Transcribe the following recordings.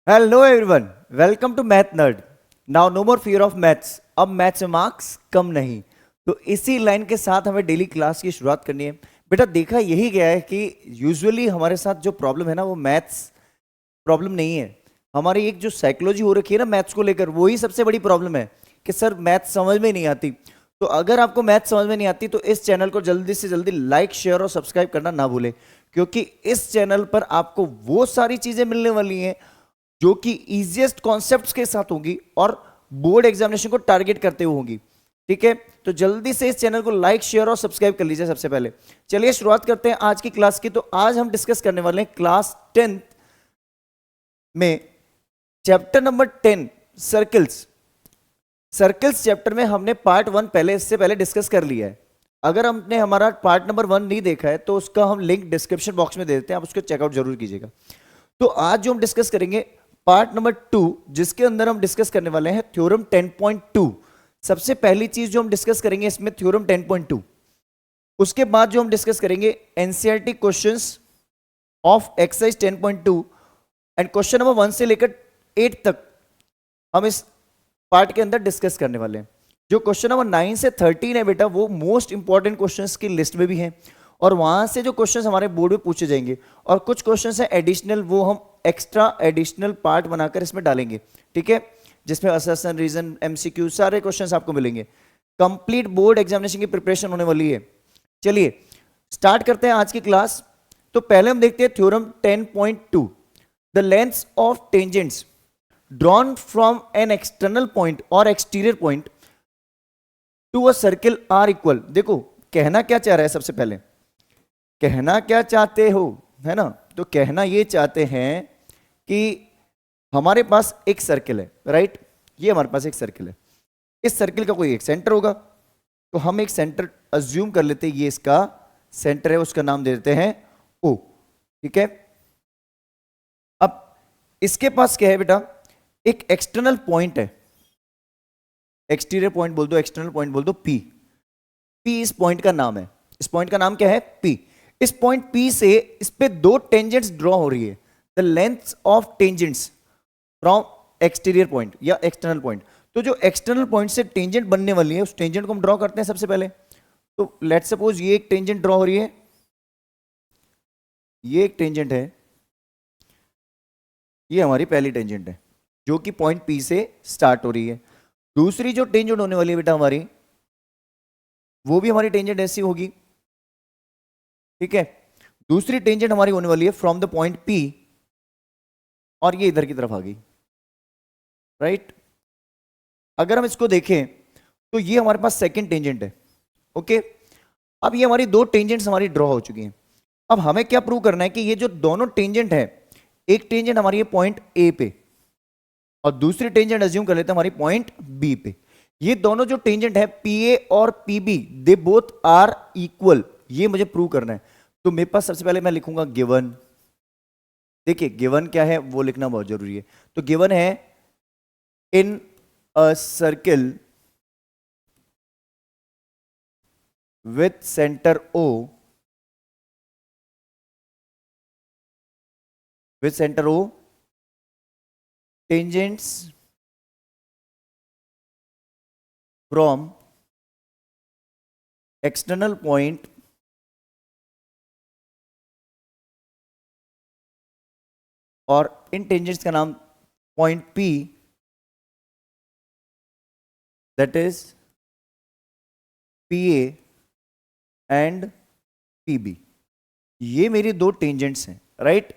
Hello everyone, welcome to math nerd. Now no more fear of maths. अब maths में marks कम नहीं। तो इसी लाइन के साथ हमें डेली क्लास की शुरुआत करनी है। बेटा देखा यही गया है कि यूजुअली हमारे साथ जो प्रॉब्लम है ना, वो मैथ्स प्रॉब्लम नहीं है। हमारी एक जो साइकोलॉजी हो रखी है ना मैथ्स को लेकर, वही सबसे बड़ी प्रॉब्लम है कि सर मैथ्स समझ में नहीं आती। तो अगर आपको मैथ्स समझ में नहीं आती तो इस चैनल को जल्दी से जल्दी लाइक, शेयर और सब्सक्राइब करना ना भूलें, क्योंकि इस चैनल पर आपको वो सारी चीजें मिलने वाली हैं जो कि इजीएस्ट कॉन्सेप्ट्स के साथ होंगी और बोर्ड एग्जामिनेशन को टारगेट करते हुए होंगी। ठीक है, तो जल्दी से इस चैनल को लाइक, शेयर और सब्सक्राइब कर लीजिए सबसे पहले। चलिए शुरुआत करते हैं आज की क्लास की। तो आज हम डिस्कस करने वाले हैं क्लास 10 में chapter number 10 circles. Circles chapter में हमने पार्ट 1 पहले इससे पहले डिस्कस कर लिया है। अगर हमने हमारा पार्ट नंबर 1 नहीं देखा है तो उसका हम लिंक डिस्क्रिप्शन बॉक्स में दे देते हैं, आप उसको चेकआउट जरूर कीजिएगा। तो आज जो हम डिस्कस करेंगे पार्ट नंबर 2, जिसके अंदर हम डिस्कस करने वाले हैं थ्योरम 10.2। सबसे पहली चीज जो हम डिस्कस करेंगे इसमें थ्योरम 10.2। उसके बाद जो हम डिस्कस करेंगे NCERT questions of exercise 10.2 and question number 1 से लेकर 8 तक हम इस पार्ट के अंदर डिस्कस करने वाले हैं। जो क्वेश्चन नंबर 9 से 13 है बेटा, वो मोस्ट इंपॉर्टेंट क्वेश्चंस की लिस्ट में भी हैं और वहां से जो क्वेश्चंस हमारे बोर्ड में पूछे जाएंगे, और कुछ क्वेश्चंस हैं एडिशनल, वो हम एक्स्ट्रा एडिशनल पार्ट बनाकर इसमें डालेंगे। ठीक है, जिसमें असर्शन, रीजन, एमसीक्यू सारे क्वेश्चंस आपको मिलेंगे। कंप्लीट बोर्ड एग्जामिनेशन की प्रिपरेशन होने वाली है। चलिए स्टार्ट करते हैं आज की क्लास। तो पहले हम देखते हैं theorem 10.2, the lengths of tangents drawn from an external point और exterior point to a circle are equal. देखो कहना क्या चाह रहा है, सबसे पहले कहना क्या चाहते हो, है ना? तो कहना ये चाहते हैं कि हमारे पास एक सर्किल है, राइट? ये हमारे पास एक सर्किल है, इस सर्किल का कोई एक सेंटर होगा। तो हम एक सेंटर अज्यूम कर लेते हैं, ये इसका सेंटर है, उसका नाम दे देते हैं ओ। ठीक है, अब इसके पास क्या है बेटा, एक एक्सटर्नल पॉइंट है, एक्सटीरियर पॉइंट बोल दो, एक्सटर्नल पॉइंट बोल दो, पी। पी इस पॉइंट का नाम है, इस पॉइंट का नाम क्या है, पी। इस पॉइंट पी से इस पे दो टेंजेंट्स ड्रॉ हो रही है, the length of tangents from exterior point या एक्सटर्नल पॉइंट। तो जो एक्सटर्नल पॉइंट से टेंजेंट बनने वाली है, उस टेंजेंट को हम ड्रॉ करते हैं सबसे पहले। तो लेट्स सपोज ये एक टेंजेंट ड्रॉ हो रही है, ये एक टेंजेंट है, ये हमारी पहली टेंजेंट है जो कि पॉइंट पी से स्टार्ट हो रही है। दूसरी जो टेंजेंट होने वाली है बेटा हमारी, वो भी हमारी टेंजेंट ऐसी होगी। ठीक है, दूसरी टेंजेंट हमारी होने वाली है फ्रॉम द पॉइंट पी, और ये इधर की तरफ आ गई, राइट? अगर हम इसको देखें तो ये हमारे पास सेकंड टेंजेंट है। ओके, अब ये हमारी दो टेंजेंट्स हमारी ड्रॉ हो चुकी हैं। अब हमें क्या प्रूव करना है कि ये जो दोनों टेंजेंट है, एक टेंजेंट हमारी है पॉइंट ए पे और दूसरी टेंजेंट अज्यूम कर लेते हैं हमारी पॉइंट बी पे। ये दोनों जो टेंजेंट है पी ए और P B, they both are equal, ये मुझे प्रूव करना है। तो मेरे पास सबसे पहले मैं लिखूंगा गिवन। देखिए गिवन क्या है वो लिखना बहुत जरूरी है। तो गिवन है in a circle with centre O, with centre O tangents from external point और इन टेंजेंट्स का नाम point P, that is P A and P B. ये मेरी दो टेंजेंट्स हैं, राइट?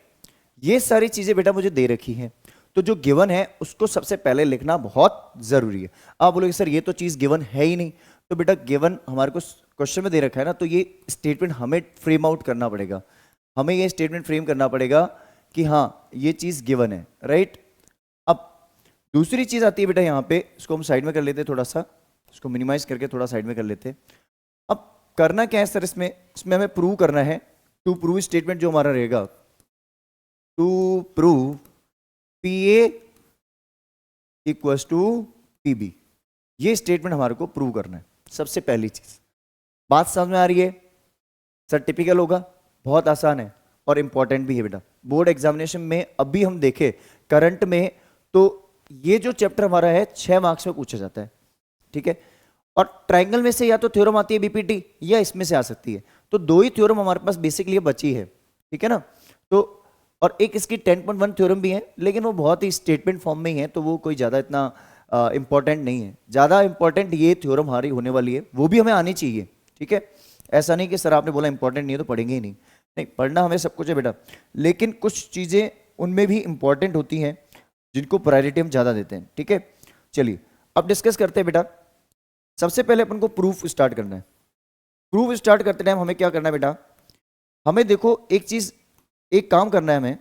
ये सारी चीजें बेटा मुझे दे रखी हैं। तो जो गिवन है उसको सबसे पहले लिखना बहुत जरूरी है। आप बोलोगे सर ये तो चीज गिवन है ही नहीं। तो बेटा गिवन हमारे को क्वेश्चन में दे रखा है ना, तो ये स्टेटमेंट हमें फ्रेम आउट करना पड़ेगा। हमें ये स्टेटमेंट फ्रेम करना पड़ेगा कि हाँ ये चीज गिवन है, राइट? अब दूसरी चीज आती है बेटा यहाँ पे, इसको हम साइड में कर लेते हैं, थोड़ा सा इसको मिनिमाइज करके थोड़ा साइड में कर लेते हैं। अब करना क्या है सर, इसमें इसमें हमें प्रूव करना है, टू प्रूव स्टेटमेंट जो हमारा रहेगा, to prove P A equals to P B. ये स्टेटमेंट हमारे को प्रूव करना है सबसे पहली चीज। बात समझ में आ रही है? सर टिपिकल होगा, बहुत आसान है और इंपॉर्टेंट भी है बेटा। बोर्ड एग्जामिनेशन में अभी हम देखें करंट में, तो ये जो चैप्टर हमारा है 6 मार्क्स में पूछा जाता है, ठीक है। और ट्राइंगल में से या तो थ्योरम आती है बीपीटी या इसमें से आ सकती है, तो दो ही थ्योरम हमारे पास बेसिकली बची है, ठीक है ना। तो और एक इसकी 10.1 थ्योरम भी है, लेकिन वो बहुत ही स्टेटमेंट फॉर्म में ही है, तो वो कोई ज़्यादा इतना इंपॉर्टेंट नहीं है। ज़्यादा इंपॉर्टेंट ये थ्योरम हमारी होने वाली है, वो भी हमें आनी चाहिए, ठीक है। ऐसा नहीं कि सर आपने बोला इंपॉर्टेंट नहीं है तो पढ़ेंगे ही नहीं, नहीं पढ़ना हमें सब कुछ है बेटा, लेकिन कुछ चीज़ें उनमें भी इंपॉर्टेंट होती हैं जिनको प्रायोरिटी हम ज़्यादा देते हैं, ठीक है। चलिए अब डिस्कस करते हैं बेटा। सबसे पहले अपन को प्रूफ स्टार्ट करना है। प्रूफ स्टार्ट करते टाइम हमें क्या करना है बेटा, हमें देखो एक चीज, एक काम करना है हमें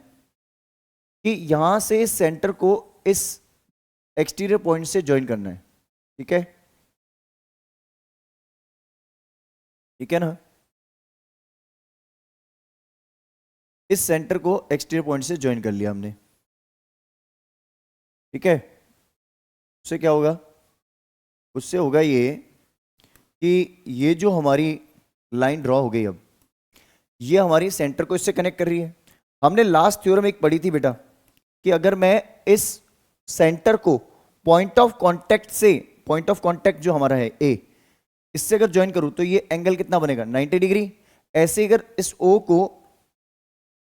कि यहां से सेंटर को इस एक्सटीरियर पॉइंट से ज्वाइन करना है, ठीक है, ठीक है ना। इस सेंटर को एक्सटीरियर पॉइंट से ज्वाइन कर लिया हमने, ठीक है। उससे क्या होगा, उससे होगा ये कि ये जो हमारी लाइन ड्रॉ हो गई, अब ये हमारी सेंटर को इससे कनेक्ट कर रही है। हमने लास्ट थ्योरम एक पढ़ी थी बेटा कि अगर मैं इस सेंटर को पॉइंट ऑफ कांटेक्ट से, पॉइंट ऑफ कांटेक्ट जो हमारा है ए, इससे अगर ज्वाइन करूं तो ये एंगल कितना बनेगा, 90 डिग्री। ऐसे अगर इस ओ को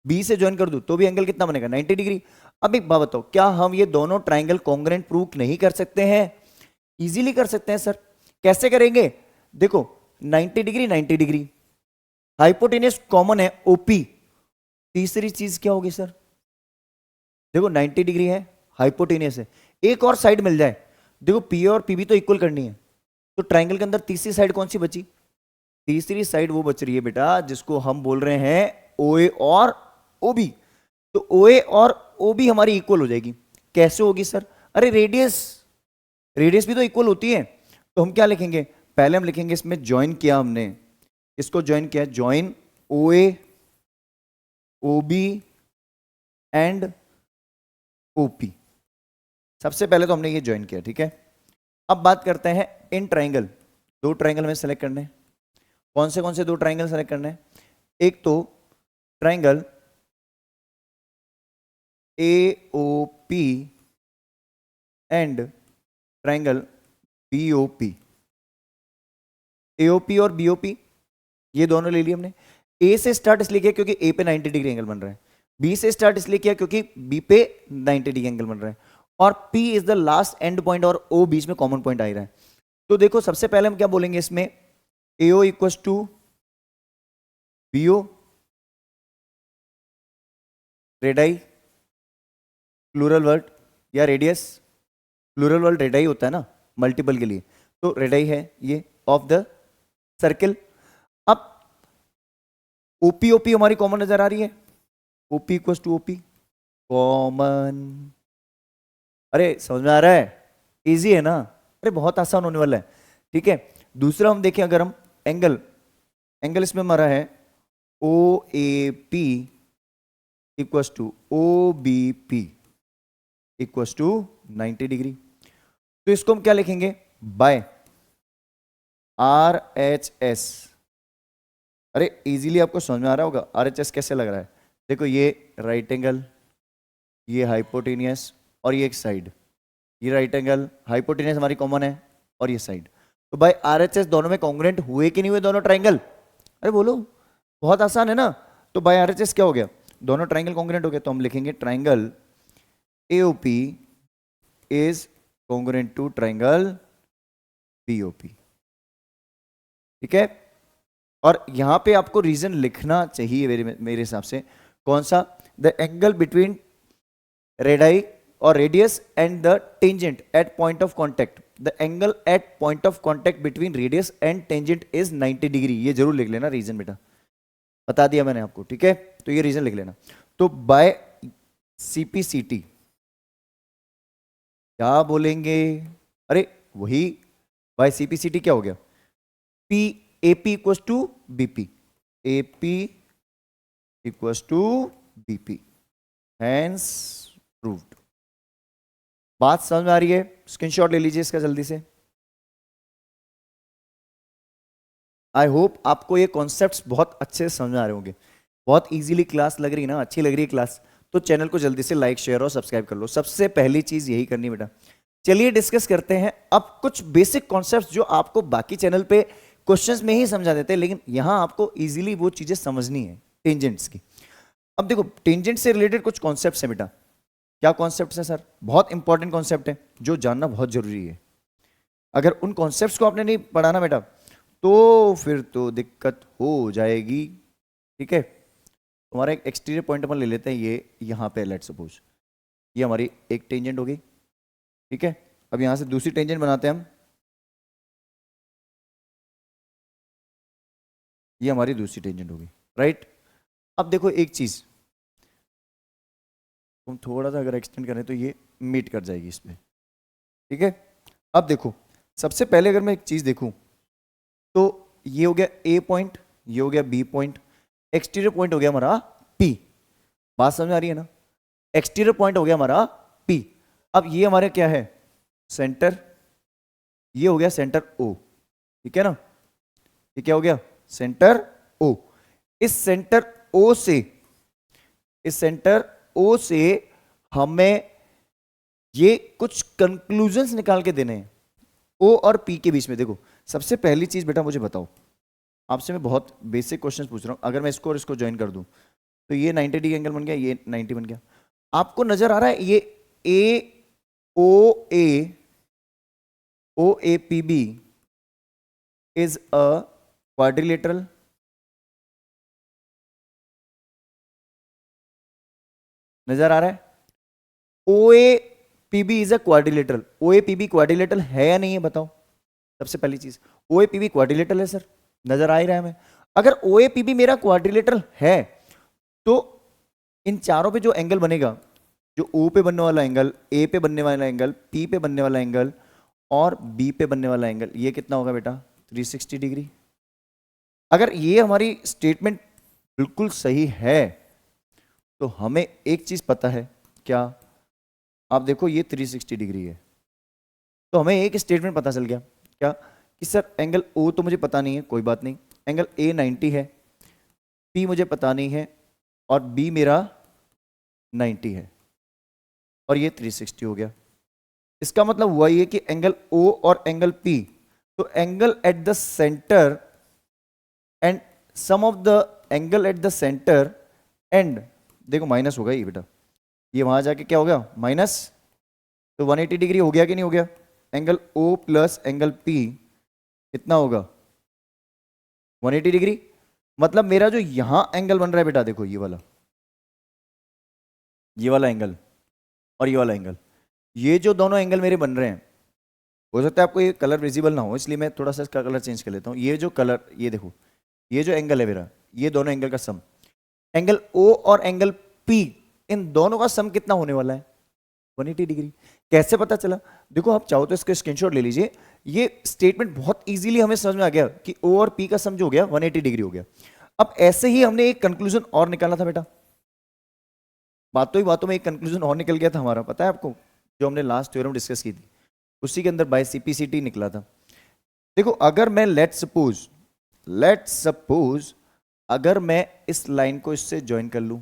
बी से ज्वाइन कर दूं तो भी एंगल कितना बनेगा, 90 डिग्री। अब एक बात बताओ, क्या हम ये दोनों ट्राइंगल कॉन्ग्रुएंट प्रूव नहीं कर सकते हैं? इजीली कर सकते हैं सर। कैसे करेंगे, देखो 90 डिग्री 90 डिग्री, हाइपोटेनियस कॉमन है ओपी, तीसरी चीज क्या होगी सर, देखो 90 डिग्री है, हाइपोटेनियस है, एक और साइड मिल जाए, देखो पी और पी भी तो इक्वल करनी है, तो ट्राइंगल के अंदर तीसरी साइड कौन सी बची, तीसरी साइड वो बच रही है बेटा जिसको हम बोल रहे हैं ओए और ओबी। तो ओए और ओबी हमारी इक्वल हो जाएगी। कैसे होगी सर, अरे रेडियस, रेडियस भी तो इक्वल होती है। तो हम क्या लिखेंगे, पहले हम लिखेंगे इसमें ज्वाइन किया हमने, इसको ज्वाइन किया, ज्वाइन ओए ओबी एंड ओपी। सबसे पहले तो हमने ये ज्वाइन किया, ठीक है। अब बात करते हैं इन ट्राइंगल, दो ट्राइंगल में सेलेक्ट करने हैं। कौन से दो ट्राइंगल सेलेक्ट करने हैं, एक तो triangle AOP and triangle BOP। AOP और BOP ये दोनों ले लिए हमने। A से स्टार्ट इसलिए किया क्योंकि A पे 90 डिग्री एंगल बन रहा है, B से स्टार्ट इसलिए किया क्योंकि B पे 90 डिग्री एंगल बन रहा है, और P is the last and point और O बीच में कॉमन पॉइंट आ रहा है। तो देखो सबसे पहले हम क्या बोलेंगे इसमें, AO equals to BO, radii plural word या रेडियस, प्लूरल वर्ड रेडाई होता है ना मल्टीपल के लिए, तो रेडाई है ये ऑफ द सर्किल। अब ओपी ओपी हमारी कॉमन नजर आ रही है, OP equals to OP common. अरे समझ में आ रहा है, इजी है ना, अरे बहुत आसान होने वाला है, ठीक है। दूसरा हम देखें, अगर हम एंगल, एंगल इसमें हमारा है OAP equals to OBP equals to 90 degree. तो इसको हम क्या लिखेंगे, बाय RHS। अरे इजीली आपको समझ में आ रहा होगा RHS कैसे लग रहा है, देखो ये राइट एंगल, ये हाइपोटेनियस और ये एक साइड, ये राइट एंगल हाइपोटेनियस हमारी कॉमन है और ये साइड, तो बाय RHS दोनों में कॉन्ग्रुएंट हुए कि नहीं हुए दोनों ट्राइंगल, अरे बोलो बहुत आसान है ना। तो बाय RHS क्या हो गया, दोनों ट्राइंगल कॉन्ग्रुएंट हो गए, तो हम लिखेंगे triangle AOP is congruent to triangle BOP, ठीक है। और यहां पे आपको रीजन लिखना चाहिए मेरे हिसाब से, कौन सा, द एंगल बिटवीन रेडाई और radius and the tangent at point of contact, the angle at point of contact between radius and tangent is 90 degree. ये जरूर लिख लेना रीजन बेटा, बता दिया मैंने आपको, ठीक है, तो ये रीजन लिख लेना। तो बाय CPCT क्या बोलेंगे, अरे वही बाय CPCT क्या हो गया, AP equals to BP, AP equals to BP, hence proved. बात समझ में आ रही है, स्क्रीनशॉट ले लीजिए इसका जल्दी से। आई होप आपको ये कॉन्सेप्ट्स बहुत अच्छे से समझ में आ रहे होंगे, बहुत इजीली क्लास लग रही है ना, अच्छी लग रही है क्लास, तो चैनल को जल्दी से लाइक शेयर और सब्सक्राइब कर लो। सबसे पहली चीज यही करनी बेटा। चलिए डिस्कस करते हैं अब कुछ बेसिक कॉन्सेप्ट्स जो आपको बाकी चैनल पे क्वेश्चंस में ही समझा देते हैं, लेकिन यहां आपको इजीली वो चीजें समझनी है टेंजेंट्स की। अब देखो टेंजेंट से रिलेटेड कुछ कॉन्सेप्ट्स हैं बेटा। क्या कॉन्सेप्ट्स हैं सर? बहुत इंपॉर्टेंट कॉन्सेप्ट है जो जानना बहुत जरूरी है। अगर उन कॉन्सेप्ट्स को आपने नहीं पढ़ा ना बेटा तो फिर तो दिक्कत हो जाएगी। ठीक है, तुम्हारा एक एक्सटीरियर पॉइंट अपन ले लेते हैं, ये यहाँ पे लेट्स सपोज ये हमारी एक टेंजेंट होगी। ठीक है, अब यहां से दूसरी टेंजेंट बनाते हैं हम, ये हमारी दूसरी टेंजेंट होगी, राइट। अब देखो एक चीज, तुम थोड़ा सा अगर एक्सटेंड करें तो ये मीट कर जाएगी इस पे। ठीक है, अब देखो सबसे पहले अगर मैं एक चीज देखूं तो ये हो गया ए पॉइंट, ये हो गया बी पॉइंट, एक्सटीरियर पॉइंट हो गया हमारा पी। बात समझ में आ रही है ना? एक्सटीरियर पॉइंट हो गया हमारा पी। अब ये हमारे क्या है? सेंटर। ये हो गया सेंटर ओ। ठीक है ना, ये क्या हो गया? Centre O. इस सेंटर ओ से, इस सेंटर ओ से हमें ये कुछ कंक्लूजन्स निकाल के देने हैं ओ और पी के बीच में। देखो सबसे पहली चीज बेटा मुझे बताओ, आपसे मैं बहुत बेसिक क्वेश्चन पूछ रहा हूं। अगर मैं इसको और इसको ज्वाइन कर दूं तो ये 90 डिग्री एंगल बन गया, ये 90 बन गया। आपको नजर आ रहा है ये O A P B is a quadrilateral. नजर आ रहा है? O A P B is a quadrilateral. O A P B quadrilateral है या नहीं है बताओ? सबसे पहली चीज, O A P B quadrilateral है सर, नजर आ ही रहा है हमें। अगर ओ ए पी बी मेरा क्वाड्रिलेटरल है तो इन चारों पे जो एंगल बनेगा, जो ओ पे बनने वाला एंगल, ए पे बनने वाला एंगल, पी पे बनने वाला एंगल और बी पे बनने वाला एंगल, ये कितना होगा बेटा? 360 डिग्री। अगर ये हमारी स्टेटमेंट बिल्कुल सही है तो हमें एक चीज पता है, क्या? आप देखो ये 360 डिग्री है, तो हमें एक स्टेटमेंट पता चल गया, क्या? कि सर एंगल ओ तो मुझे पता नहीं है, कोई बात नहीं, एंगल ए 90 है, पी मुझे पता नहीं है और बी मेरा 90 है और ये 360 हो गया। इसका मतलब हुआ ये कि एंगल ओ और एंगल पी, तो angle at the centre and sum of the angle at the centre and, देखो माइनस होगा ये बेटा, ये वहां जाके क्या हो गया? माइनस। तो 180 डिग्री हो गया कि नहीं हो गया? Angle O plus angle P कितना होगा? 180 डिग्री। मतलब मेरा जो यहां एंगल बन रहा है बेटा, देखो ये वाला एंगल और ये वाला एंगल, ये जो दोनों एंगल मेरे बन रहे हैं, हो सकता है आपको ये कलर विजिबल ना हो इसलिए मैं थोड़ा सा इसका कलर चेंज कर लेता हूं। ये जो कलर, ये देखो, ये जो एंगल है मेरा, ये दोनों एंगल का सम, एंगल ओ और एंगल पी, इन दोनों का सम कितना होने वाला है? 180 डिग्री। कैसे पता चला? देखो आप चाहो तो इसका स्क्रीनशॉट ले लीजिए। ये स्टेटमेंट बहुत इजीली हमें समझ में आ गया कि ओ और पी का सम जो हो गया 180 डिग्री हो गया। अब ऐसे ही हमने एक कंक्लूजन और निकाला था बेटा, बातों ही बातों में एक कंक्लूजन और निकल गया था हमारा, पता है आपको? जो हमने लास्ट थ्योरम डिस्कस की थी उसी के अंदर बाय सीपीसीटी निकला था। देखो अगर मैं लेट्स सपोज अगर मैं इस लाइन को इससे ज्वाइन कर लूं,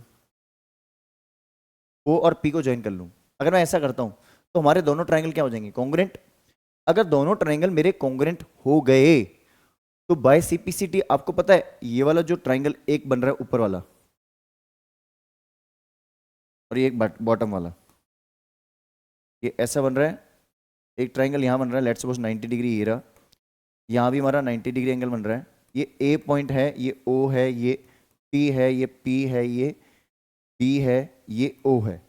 ओ और पी को ज्वाइन कर लूं, अगर मैं ऐसा करता हूं तो हमारे दोनों ट्रायंगल क्या हो जाएंगे? कॉन्ग्रुएंट। अगर दोनों ट्रायंगल मेरे कॉन्ग्रुएंट हो गए तो बाय सीपीसीटी आपको पता है ये वाला जो ट्रायंगल एक बन रहा है ऊपर वाला और ये एक बॉटम वाला, ये ऐसा बन रहा है, एक ट्रायंगल यहां बन रहा है, लेट्स सपोज 90 डिग्री ये रहा, यहां भी हमारा 90 डिग्री एंगल बन रहा है, ये ए पॉइंट है, ये ओ है, ये पी है, ये पी है, ये बी है, ये ओ है।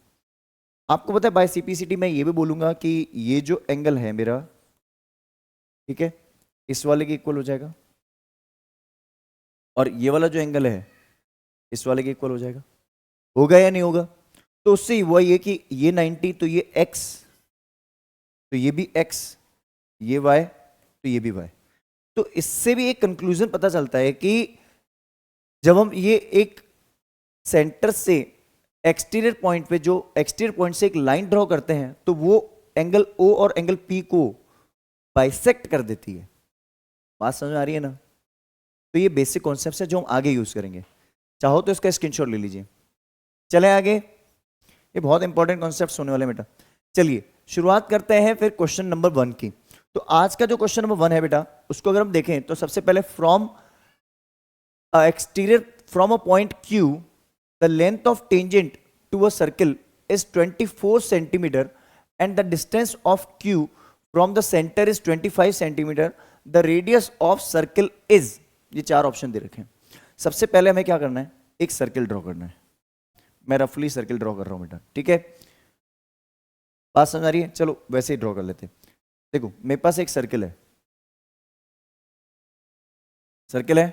आपको पता है बाय सीपीसीटी मैं ये भी बोलूंगा कि ये जो एंगल है मेरा, ठीक है, इस वाले के इक्वल हो जाएगा और ये वाला जो एंगल है इस वाले के इक्वल हो जाएगा। होगा या नहीं होगा? तो उससे हुआ ये कि ये 90 तो ये x, तो ये भी x, ये y तो ये भी y। तो इससे भी एक कंक्लूजन पता चलता है कि जब हम ये एक सेंटर से एक्सटीरियर पॉइंट पे, जो एक्सटीरियर पॉइंट से एक लाइन ड्रॉ करते हैं, तो वो एंगल O और एंगल P को बाइसेक्ट कर देती है। बात समझ में आ रही है ना? तो ये बेसिक कॉन्सेप्ट है जो हम आगे यूज करेंगे। चाहो तो इसका स्क्रीनशॉट ले लीजिए। चले आगे। ये बहुत इंपॉर्टेंट कॉन्सेप्ट होने वाले बेटा। चलिए शुरुआत करते हैं फिर क्वेश्चन नंबर 1 की। तो आज का जो क्वेश्चन नंबर 1 है बेटा, उसको अगर हम देखें तो सबसे पहले from exterior from a point Q, the length of tangent to a circle is 24 centimeter and the distance of Q from the center is 25 centimeter. The radius of circle is, ये चार ऑप्शन दे रखे हैं। सबसे पहले हमें क्या करना है, एक सर्किल ड्रॉ करना है। मैं रफली सर्किल ड्रॉ कर रहा हूं बेटा, ठीक है, बात समझ आ रही है? चलो वैसे ही ड्रॉ कर लेते हैं। देखो मेरे पास एक सर्किल है, सर्किल है।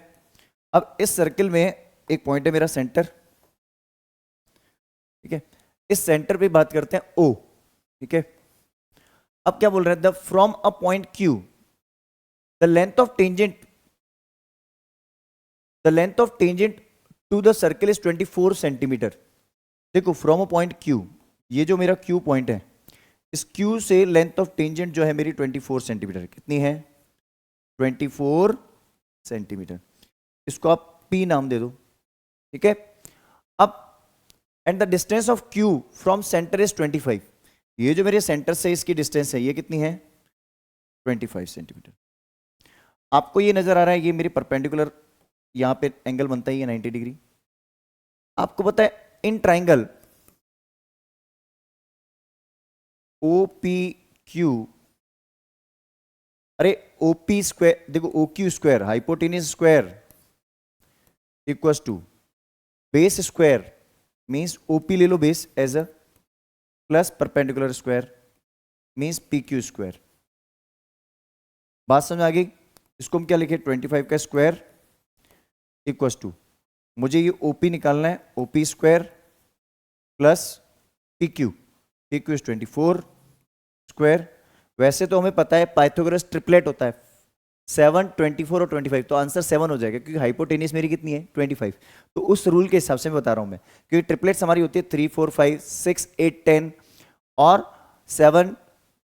अब इस सर्किल में एक पॉइंट है मेरा सेंटर, ठीक है। इस सेंटर पे बात करते हैं ओ, ठीक है। अब क्या बोल रहे हैं, the from a point Q the length of tangent to the circle is 24 centimetre. देखो फ्रॉम अ पॉइंट क्यू, ये जो मेरा क्यू पॉइंट है, इस क्यू से लेंथ ऑफ टेंजेंट जो है मेरी 24 सेंटीमीटर, कितनी है? 24 सेंटीमीटर। इसको आप P नाम दे दो, ठीक है। अब and the distance of Q from centre is 25। ये जो मेरे सेंटर से इसकी डिस्टेंस है ये कितनी है? 25 सेंटीमीटर। आपको ये नजर आ रहा है, ये मेरी परपेंडिकुलर यहां पे एंगल बनता है, ये 90 डिग्री। आपको पता है इन ट्राइंगल OPQ, अरे OP स्क्वायर, देखो OQ square hypotenuse square equals to base square, means OP ले लो base as a, plus perpendicular square means PQ square. बात समझ आ गई? इसको हम क्या लिखे, 25 का स्क्वायर इक्वल्स टू, मुझे ये OP निकालना है, OP square plus PQ, PQ is 24 square. वैसे तो हमें पता है पाइथागोरस ट्रिपलेट होता है 7, 24 और 25, तो आंसर 7 हो जाएगा क्योंकि हाइपोटेनियस मेरी कितनी है? 25। तो उस रूल के हिसाब से मैं बता रहा हूं मैं, क्योंकि ट्रिपलेट्स हमारी होती है 3, 4, 5, 6, 8, 10 और 7,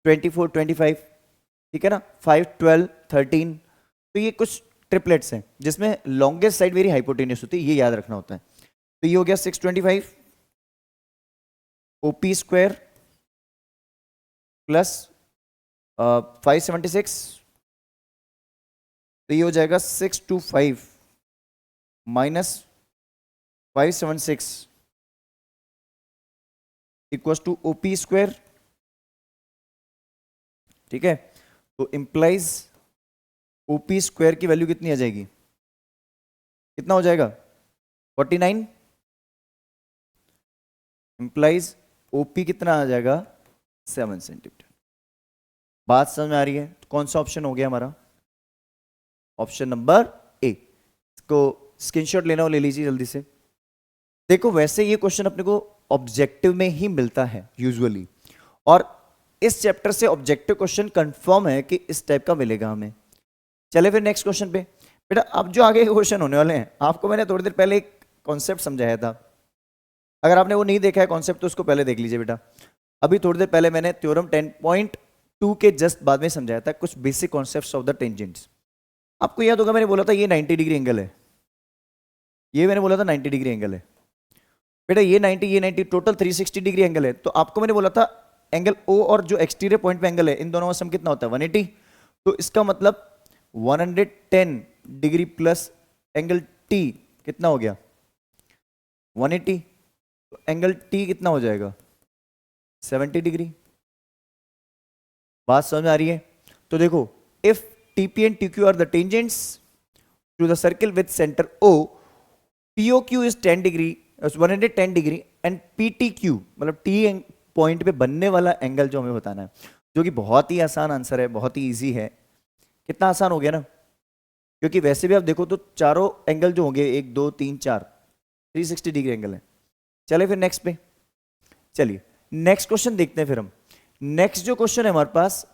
24, 25, ठीक है ना, 5, 12, 13। तो ये कुछ ट्रिपलेट्स हैं जिसमें लॉन्गेस्ट साइड मेरी हाइपोटेनियस होती है, ये याद रखना होता है। तो ये हो गया 625 OP स्क्वायर प्लस 576, तो ये हो जाएगा 625 minus 576 equals to OP square, ठीक है। तो इंप्लाइज OP स्क्वायर की वैल्यू कितनी आ जाएगी? कितना हो जाएगा? 49। इंप्लाइज OP कितना आ जाएगा? 7 सेंटीमीटर। बात समझ में आ रही है? तो कौन सा ऑप्शन हो गया हमारा? Option number A. इसको स्क्रीनशॉट लेना हो ले लीजिए जल्दी से। देखो वैसे ये क्वेश्चन अपने को ऑब्जेक्टिव में ही मिलता है यूजुअली, और इस चैप्टर से ऑब्जेक्टिव क्वेश्चन कंफर्म है कि इस टाइप का मिलेगा हमें। चले फिर नेक्स्ट क्वेश्चन पे। बेटा अब जो आगे क्वेश्चन होने वाले हैं, आपको मैंने थोड़ी देर पहले एक कॉन्सेप्ट समझाया था, अगर आपने वो नहीं देखा है कॉन्सेप्ट तो उसको पहले देख लीजिए बेटा। अभी थोड़ी देर पहले मैंने थ्योरम 10.2 के जस्ट बाद में समझाया था कुछ basic concepts of the tangents. आपको याद होगा मैंने बोला था ये 90 डिग्री एंगल है, ये मैंने बोला था 90 डिग्री एंगल है बेटा, ये 90 टोटल 360 डिग्री एंगल है। तो आपको मैंने बोला था एंगल O और जो एक्सटीरियर पॉइंट पे एंगल है इन दोनों का सम कितना होता है? 180। तो इसका मतलब 110 डिग्री प्लस एंगल T कितना हो गया? 180। तो एंगल T कितना हो जाएगा? 70 डिग्री। बात समझ में आ रही है? तो देखो if TP and TQ are the tangents to the circle with centre O, POQ is 10 degree 110 degree and PTQ मतलब T पॉइंट पे बनने वाला एंगल जो हमें बताना है, जो कि बहुत ही आसान आंसर है, बहुत ही इजी है। कितना आसान हो गया ना, क्योंकि वैसे भी आप देखो तो चारों एंगल जो होंगे 1, 2, 3, 4 360 डिग्री एंगल है। चले फिर नेक्स्ट पे, चलिए नेक्स्ट क्वेश्चन देखते हैं फिर हम। नेक्स्ट जो क्वेश्चन है हमारे पास,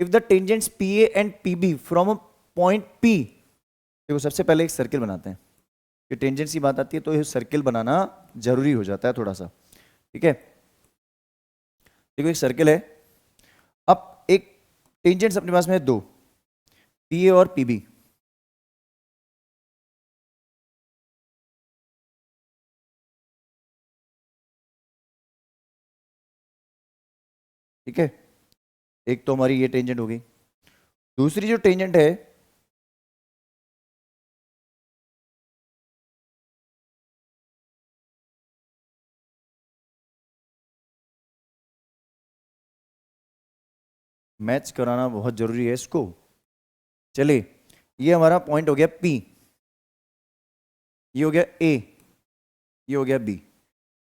if the tangents PA and PB from a point P, देखो सबसे पहले एक सर्किल बनाते हैं। ये टेंजेंट्स की बात आती है तो ये सर्किल बनाना जरूरी हो जाता है थोड़ा सा, ठीक है। देखो एक सर्किल है, अब एक टेंजेंट्स अपने पास में है 2, PA और PB। ठीक है, एक तो हमारी ये टेंजेंट हो गई। दूसरी जो टेंजेंट है मैच कराना बहुत जरूरी है इसको। चलिए, ये हमारा पॉइंट हो गया P, ये हो गया A, ये हो गया B।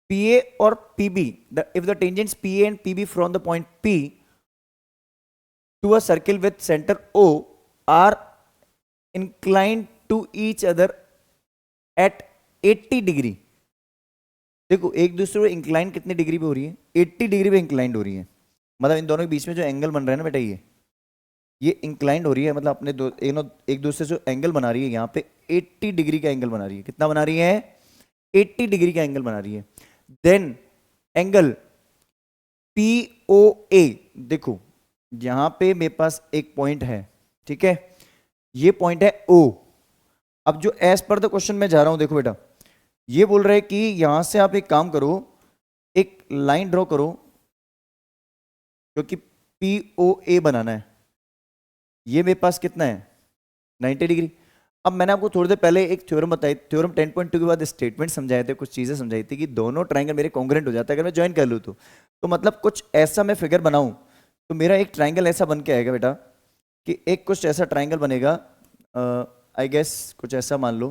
PA और PB, if the tangents PA and PB from the point P to a circle with center O are inclined to each other at 80 degree. देखो एक दूसरे को इंक्लाइन कितने डिग्री पे हो रही है, 80 डिग्री पे इंक्लाइंड हो रही है। मतलब इन दोनों के बीच में जो एंगल बन रहा है ना बेटा, ये इंक्लाइंड हो रही है, मतलब अपने एक दूसरे से एंगल बना रही है यहाँ पे 80 डिग्री का एंगल बना रही है। कितना बना रही है? 80 डिग्री का एंगल बना रही है। देन एंगल POA, देखो यहां पे मेरे पास एक पॉइंट है, ठीक है, ये पॉइंट है O। अब जो एज पर द क्वेश्चन में जा रहा हूं, देखो बेटा, ये बोल रहे हैं कि यहां से आप एक काम करो, एक लाइन ड्रॉ करो, क्योंकि POA बनाना है। ये मेरे पास कितना है? 90 डिग्री। अब मैंने आपको थोड़ी देर पहले एक थ्योरम बताई, थ्योरम 10.2 के बाद स्टेटमेंट समझाए थे, कुछ चीजें समझाई थी कि दोनों ट्रायंगल मेरे कॉन्ग्रुएंट हो जाता है अगर मैं ज्वाइन कर लूँ तो मतलब कुछ ऐसा मैं फिगर बनाऊं तो मेरा एक ट्रायंगल ऐसा बन के आएगा बेटा कि एक कुछ ऐसा ट्रायंगल बनेगा, आई गेस कुछ ऐसा मान लो,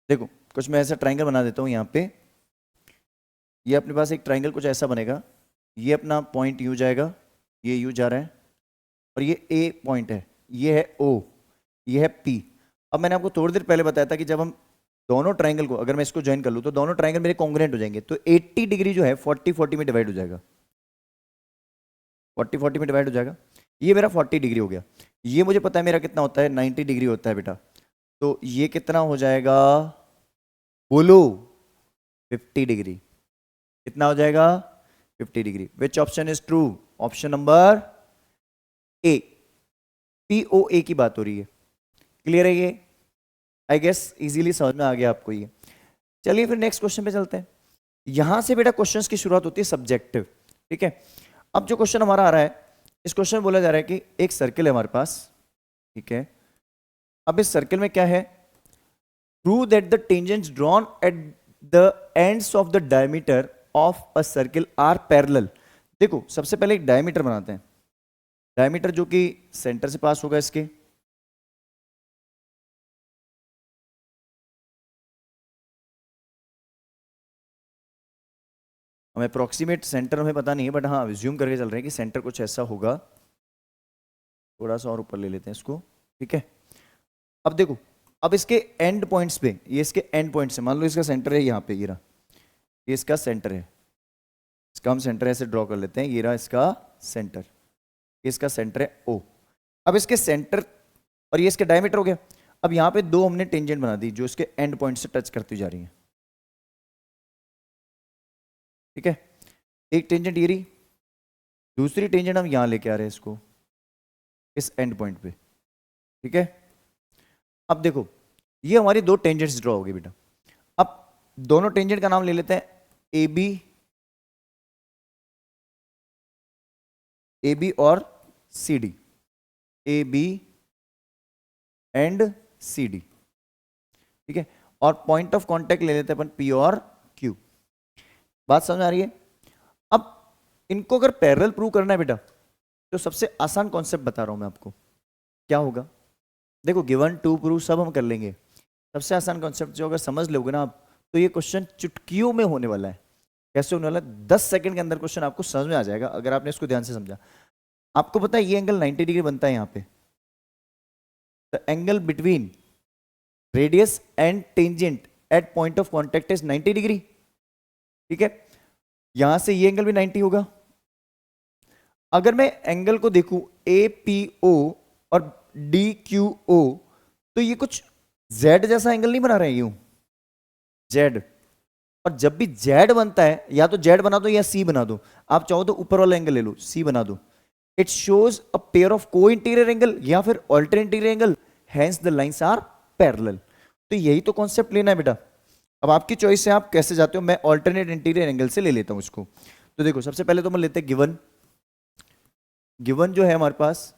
देखो कुछ मैं ऐसा ट्रायंगल बना देता हूँ यहाँ पे। ये अपने पास एक ट्रायंगल कुछ ऐसा बनेगा, ये अपना पॉइंट यू जाएगा, ये यू जा रहा है, और ये ए पॉइंट है, ये है ओ, ये है पी। अब मैंने आपको थोड़ी देर पहले बताया था कि जब हम दोनों ट्रायंगल को, अगर मैं इसको ज्वाइन कर लूँ तो दोनों ट्रायंगल मेरे कॉन्ग्रुएंट हो जाएंगे, तो 80 डिग्री जो है 40-40 में डिवाइड हो जाएगा, 40-40 में डिवाइड हो जाएगा। ये मेरा 40 डिग्री हो गया। ये मुझे पता है मेरा कितना होता है, 90 डिग्री होता है बेटा। तो ये कितना हो जाएगा बोलो? 50 डिग्री। कितना हो जाएगा? 50 degree. Which option is true? Option number A, POA की बात हो रही है। क्लियर है ये? आई गेस इजीली समझ में आ गया आपको ये। चलिए फिर नेक्स्ट क्वेश्चन पे चलते हैं। यहां से बेटा क्वेश्चंस की शुरुआत होती है सब्जेक्टिव, ठीक है। अब जो क्वेश्चन हमारा आ रहा है, इस क्वेश्चन में बोला जा रहा है कि एक सर्किल है हमारे पास, ठीक है। अब इस सर्किल में क्या है? Prove that the tangents drawn at the ends of the diameter of a circle are parallel. देखो सबसे पहले एक डायमीटर बनाते हैं, डायमीटर जो कि सेंटर से पास होगा इसके, हमें अप्रोक्सीमेट सेंटर हमें पता नहीं है, बट हाँ ज्यूम करके चल रहे हैं कि सेंटर कुछ ऐसा होगा। थोड़ा सा और ऊपर ले लेते हैं इसको, ठीक है। अब देखो, अब इसके एंड पॉइंट्स पे, ये इसके एंड पॉइंट्स है, मान लो इसका सेंटर है यहाँ पे, ये रहा, ये इसका सेंटर है, इसका हम सेंटर ऐसे ड्रॉ कर लेते हैं, ये रहा इसका सेंटर, ये इसका सेंटर है O। अब इसके सेंटर और ये इसके डायमीटर हो गया। अब यहाँ पे दो हमने टेंजेंट बना दी जो इसके एंड पॉइंट से टच करती जा रही है, ठीक है। एक टेंजेंट ये रही, दूसरी टेंजेंट हम यहां लेके आ रहे हैं इसको, इस एंड पॉइंट पे, ठीक है। अब देखो ये हमारी दो टेंजेंट्स ड्रॉ हो गई बेटा। अब दोनों टेंजेंट का नाम ले लेते हैं AB, AB और CD, AB एंड CD, ठीक है। और पॉइंट ऑफ कांटेक्ट ले लेते हैं अपन P और Q। बात समझ आ रही है? अब इनको अगर पैरेलल प्रूव करना है बेटा, तो सबसे आसान कॉन्सेप्ट बता रहा हूं मैं आपको, क्या होगा। देखो गिवन टू प्रूव सब हम कर लेंगे, सबसे आसान कॉन्सेप्ट जो अगर समझ लोगे ना आप, तो ये क्वेश्चन चुटकियों में होने वाला है। कैसे होने वाला है? 10 सेकंड के अंदर क्वेश्चन आपको समझ में आ जाएगा अगर आपने इसको ध्यान से समझा। आपको पता है ये एंगल 90 डिग्री बनता है यहाँ पे, the angle between radius and tangent at point of contact is 90 degree, ठीक है। यहां से ये एंगल भी 90 होगा। अगर मैं एंगल को देखूं APO और DQO, तो ये कुछ Z जैसा एंगल नहीं बना रहे हैं यूं, Z। और जब भी Z बनता है, या तो Z बना दो या C बना दो, आप चाहो तो ऊपर वाला एंगल ले लो, C बना दो। It shows a pair of co interior angle या फिर alter interior angle, hence the lines are parallel. तो यही तो कॉन्सेप्ट लेना है बेटा। अब आपकी चॉइस है आप कैसे जाते हो, मैं ऑल्टरनेट इंटीरियर एंगल से ले लेता हूं इसको। तो देखो सबसे पहले तो हम लेते हैं गिवन। गिवन जो है हमारे पास,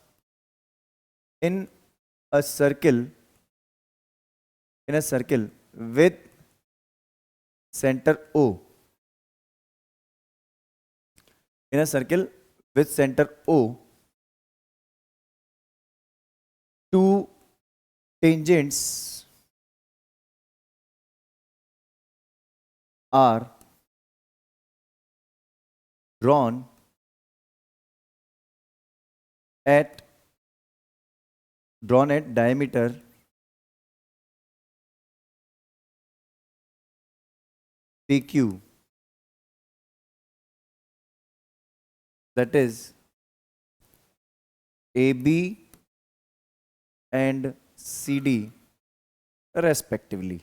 in a circle, in a circle with centre O, in a circle with centre O, two tangents are drawn at diameter PQ, that is AB and CD respectively।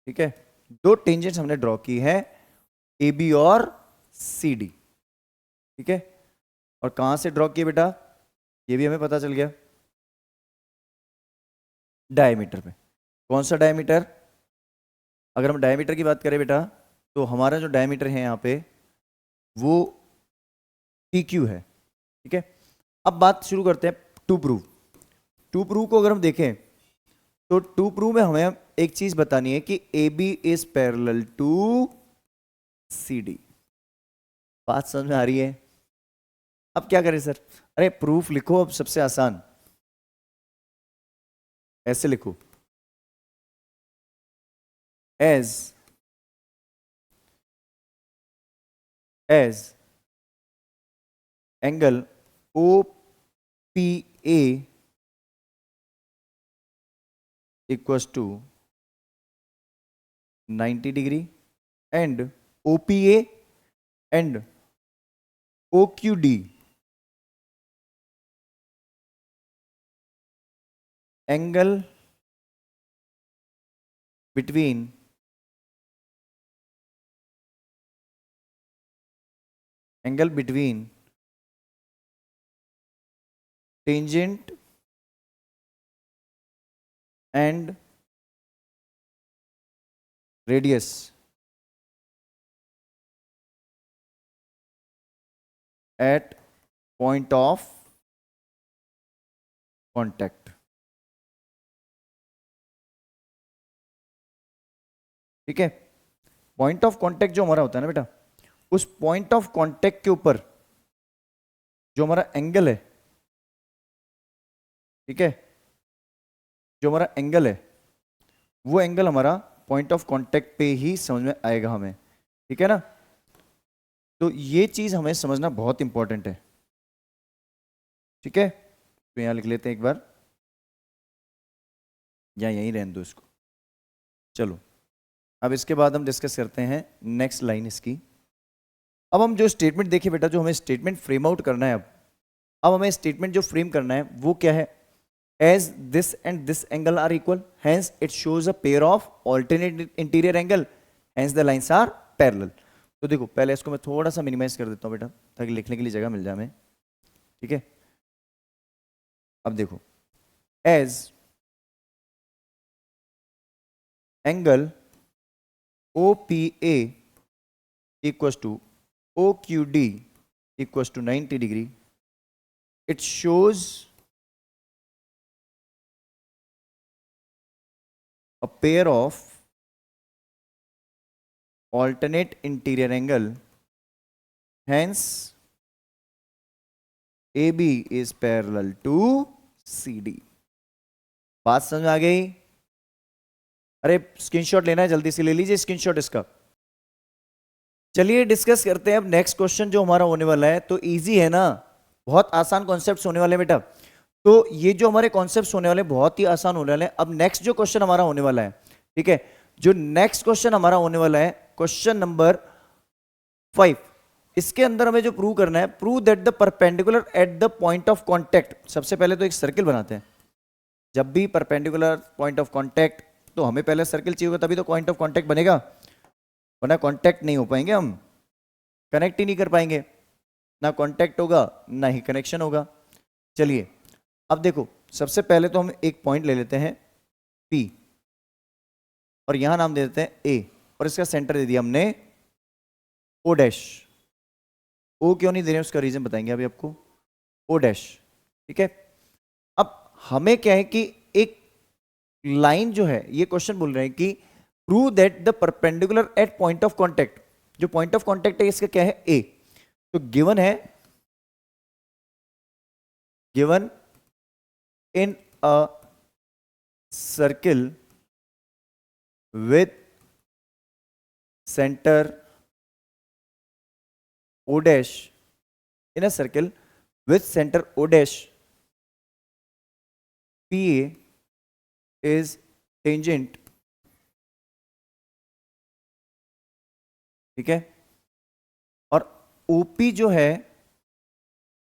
ठीक है, दो टेंजेंट्स हमने draw की है, AB और CD। ठीक है, और कहां से ड्रॉ किए बेटा, ये भी हमें पता चल गया, डायमीटर पे। कौन सा डायमीटर, अगर हम डायमीटर की बात करें बेटा, तो हमारा जो डायमीटर है यहाँ पे वो PQ है। ठीक है, अब बात शुरू करते हैं टू प्रूव। टू प्रूव को अगर हम देखें तो टू प्रूव में हमें एक चीज बतानी है कि AB is parallel to CD। बात समझ में आ रही है? अब क्या करें सर, अरे प्रूफ लिखो, अब सबसे आसान ऐसे लिखो, as angle OPA equals to 90 degree and OPA and OQD angle between tangent and radius at point of contact। ठीक है, पॉइंट ऑफ कांटेक्ट जो हमारा होता है ना बेटा, उस पॉइंट ऑफ कांटेक्ट के ऊपर जो हमारा एंगल है, ठीक है, जो हमारा एंगल है वो एंगल हमारा पॉइंट ऑफ कांटेक्ट पे ही समझ में आएगा हमें। ठीक है ना, तो ये चीज हमें समझना बहुत इंपॉर्टेंट है। ठीक है, तो यहां लिख लेते हैं एक बार, या यहीं रहने दो इसको। चलो अब इसके बाद हम डिस्कस करते हैं नेक्स्ट लाइन इसकी। अब हम जो स्टेटमेंट देखिए बेटा, जो हमें स्टेटमेंट फ्रेम आउट करना है, अब हमें स्टेटमेंट जो फ्रेम करना है वो क्या है, as this and this angle are equal hence it shows a pair of alternate interior angle hence the lines are parallel. तो देखो पहले इसको मैं थोड़ा सा मिनिमाइज कर देता हूं बेटा, ताकि लिखने के लिए जगह मिल जाए हमें। ठीक है, अब देखो, as angle OPA equals to OQD equals to 90 degree, it shows a pair of alternate interior angle, hence AB is parallel to CD। बात समझ में आ गई? अरे स्क्रीनशॉट लेना है, जल्दी से ले लीजिए स्क्रीनशॉट इसका। चलिए डिस्कस करते हैं अब नेक्स्ट क्वेश्चन जो हमारा होने वाला है। तो इजी है ना, बहुत आसान कॉन्सेप्ट्स होने वाले हैं बेटा। तो ये जो हमारे कॉन्सेप्ट्स होने वाले बहुत ही आसान होने वाले हैं। अब नेक्स्ट जो क्वेश्चन हमारा होने वाला है, ठीक है, जो नेक्स्ट क्वेश्चन हमारा होने वाला है क्वेश्चन नंबर 5, इसके अंदर हमें जो प्रूव करना है, prove that the perpendicular at the point of contact. सबसे पहले तो एक सर्किल बनाते हैं। जब भी परपेंडिकुलर पॉइंट ऑफ कॉन्टैक्ट, तो हमें पहले सर्किल चाहिए होगा, तभी तो पॉइंट ऑफ कॉन्टैक्ट बनेगा, वरना कॉन्टैक्ट नहीं हो पाएंगे, हम कनेक्ट ही नहीं कर पाएंगे, ना कॉन्टैक्ट होगा ना ही कनेक्शन होगा। चलिए अब देखो, सबसे पहले तो हम एक पॉइंट ले लेते हैं, P और यहां नाम दे देते हैं A और इसका सेंटर दे दिया हमने O डैश। O क्यों नहीं दे रहे हैं उसका रीजन बताएंगे अभी आपको, O डैश। ठीक है, अब हमें क्या है कि एक लाइन जो है, ये क्वेश्चन बोल रहे हैं कि prove that the perpendicular eight point of contact, जो पॉइंट ऑफ कॉन्टेक्ट है इसका क्या है A, तो गिवन है, given in a circle with center O dash, in a circle with center O dash, PA is tangent, ठीक है, और OP जो है,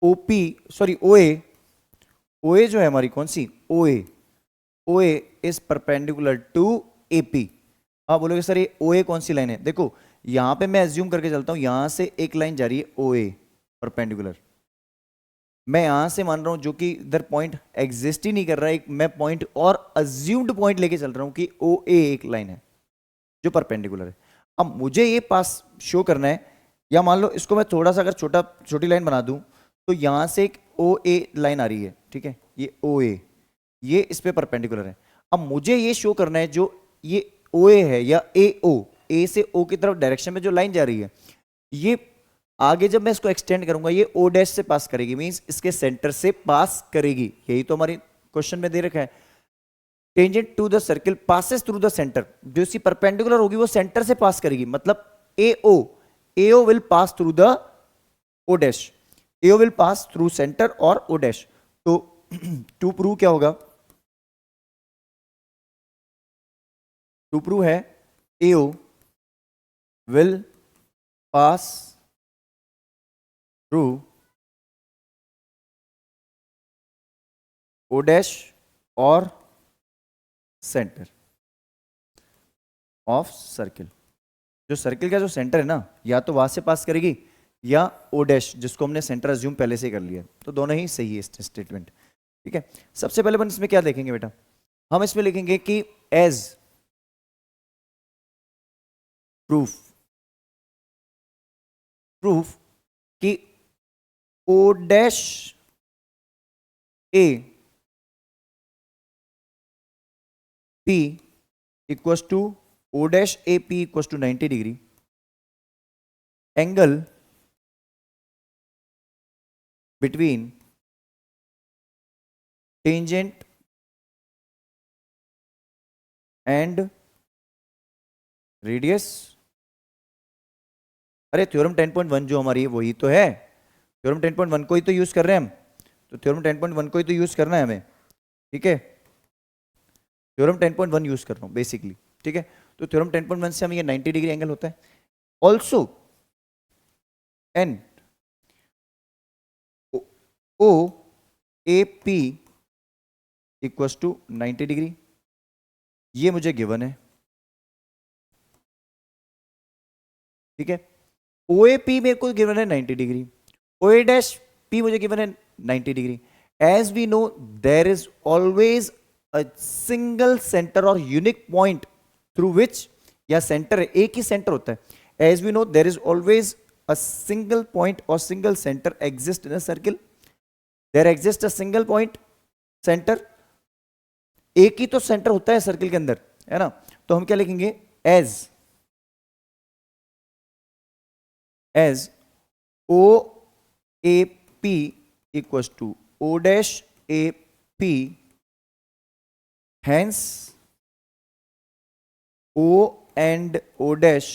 OP सॉरी OA जो है हमारी कौन सी OA is perpendicular to AP। आप बोलोगे सर ये OA कौन सी लाइन है, देखो यहां पे मैं एज्यूम करके चलता हूं, यहां से एक लाइन जा रही है OA परपेंडिकुलर, मैं यहां से मान रहा हूं जो कि इधर पॉइंट एग्जिस्ट ही नहीं कर रहा है, एक मैं पॉइंट और अज्यूम्ड पॉइंट लेके चल रहा हूं कि OA एक लाइन है जो परपेंडिकुलर है। अब मुझे ये पास शो करना है, या मान लो इसको मैं थोड़ा सा अगर छोटी लाइन बना दूं, तो यहां से एक OA लाइन आ रही है, ठीक है, ये OA, ये इस पे परपेंडिकुलर है। अब मुझे ये शो करना है जो ये OA है या AO, A से O की तरफ डायरेक्शन में जो लाइन जा रही है, ये आगे जब मैं इसको एक्सटेंड करूंगा ये O डैश से पास करेगी, मींस इसके सेंटर से पास करेगी, यही तो हमारी क्वेश्चन में दे रखा है। Tangent to the circle passes through the centre, जो इसकी परपेंडिकुलर होगी वो सेंटर से पास करेगी, मतलब AO will pass through the O dash, AO will pass through centre और O डैश। तो टू प्रूव क्या होगा, टू प्रूव है AO will pass through O dash और सेंटर ऑफ सर्किल। जो सर्किल का जो सेंटर है ना, या तो वहां से पास करेगी या O डैश, जिसको हमने सेंटर अज्यूम पहले से कर लिया, तो दोनों ही सही है स्टेटमेंट। ठीक है, सबसे पहले अपन इसमें क्या देखेंगे बेटा, हम इसमें लिखेंगे कि एज प्रूफ कि O dash A P equals to O dash A P equals to 90 degree, angle between tangent and radius. अरे थ्योरम 10.1 जो हमारी है वही तो है, थ्योरम 10.1 को ही तो यूज कर रहे हैं हम, तो थ्योरम 10.1 को ही तो यूज करना है हमें। ठीक है, थ्योरम 10.1 यूज कर रहा हूं बेसिकली। ठीक है, तो थ्योरम 10.1 से हमें ये 90 डिग्री एंगल होता है। Also an O A P equals to 90 degree, ये मुझे गिवन है। ठीक है, ओ ए पी मेरे को गिवन है 90 degree, O A dash P मुझे गिवन है 90 degree. As we know there is always a single centre और यूनिक पॉइंट थ्रू विच, या सेंटर एक ही सेंटर होता है। As we know there is always a single point और single centre exist in a circle, there exist a single point centre, एक ही तो सेंटर होता है सर्किल के अंदर, है ना। तो हम क्या लिखेंगे, as O A P equals to O dash A P, hence O and O dash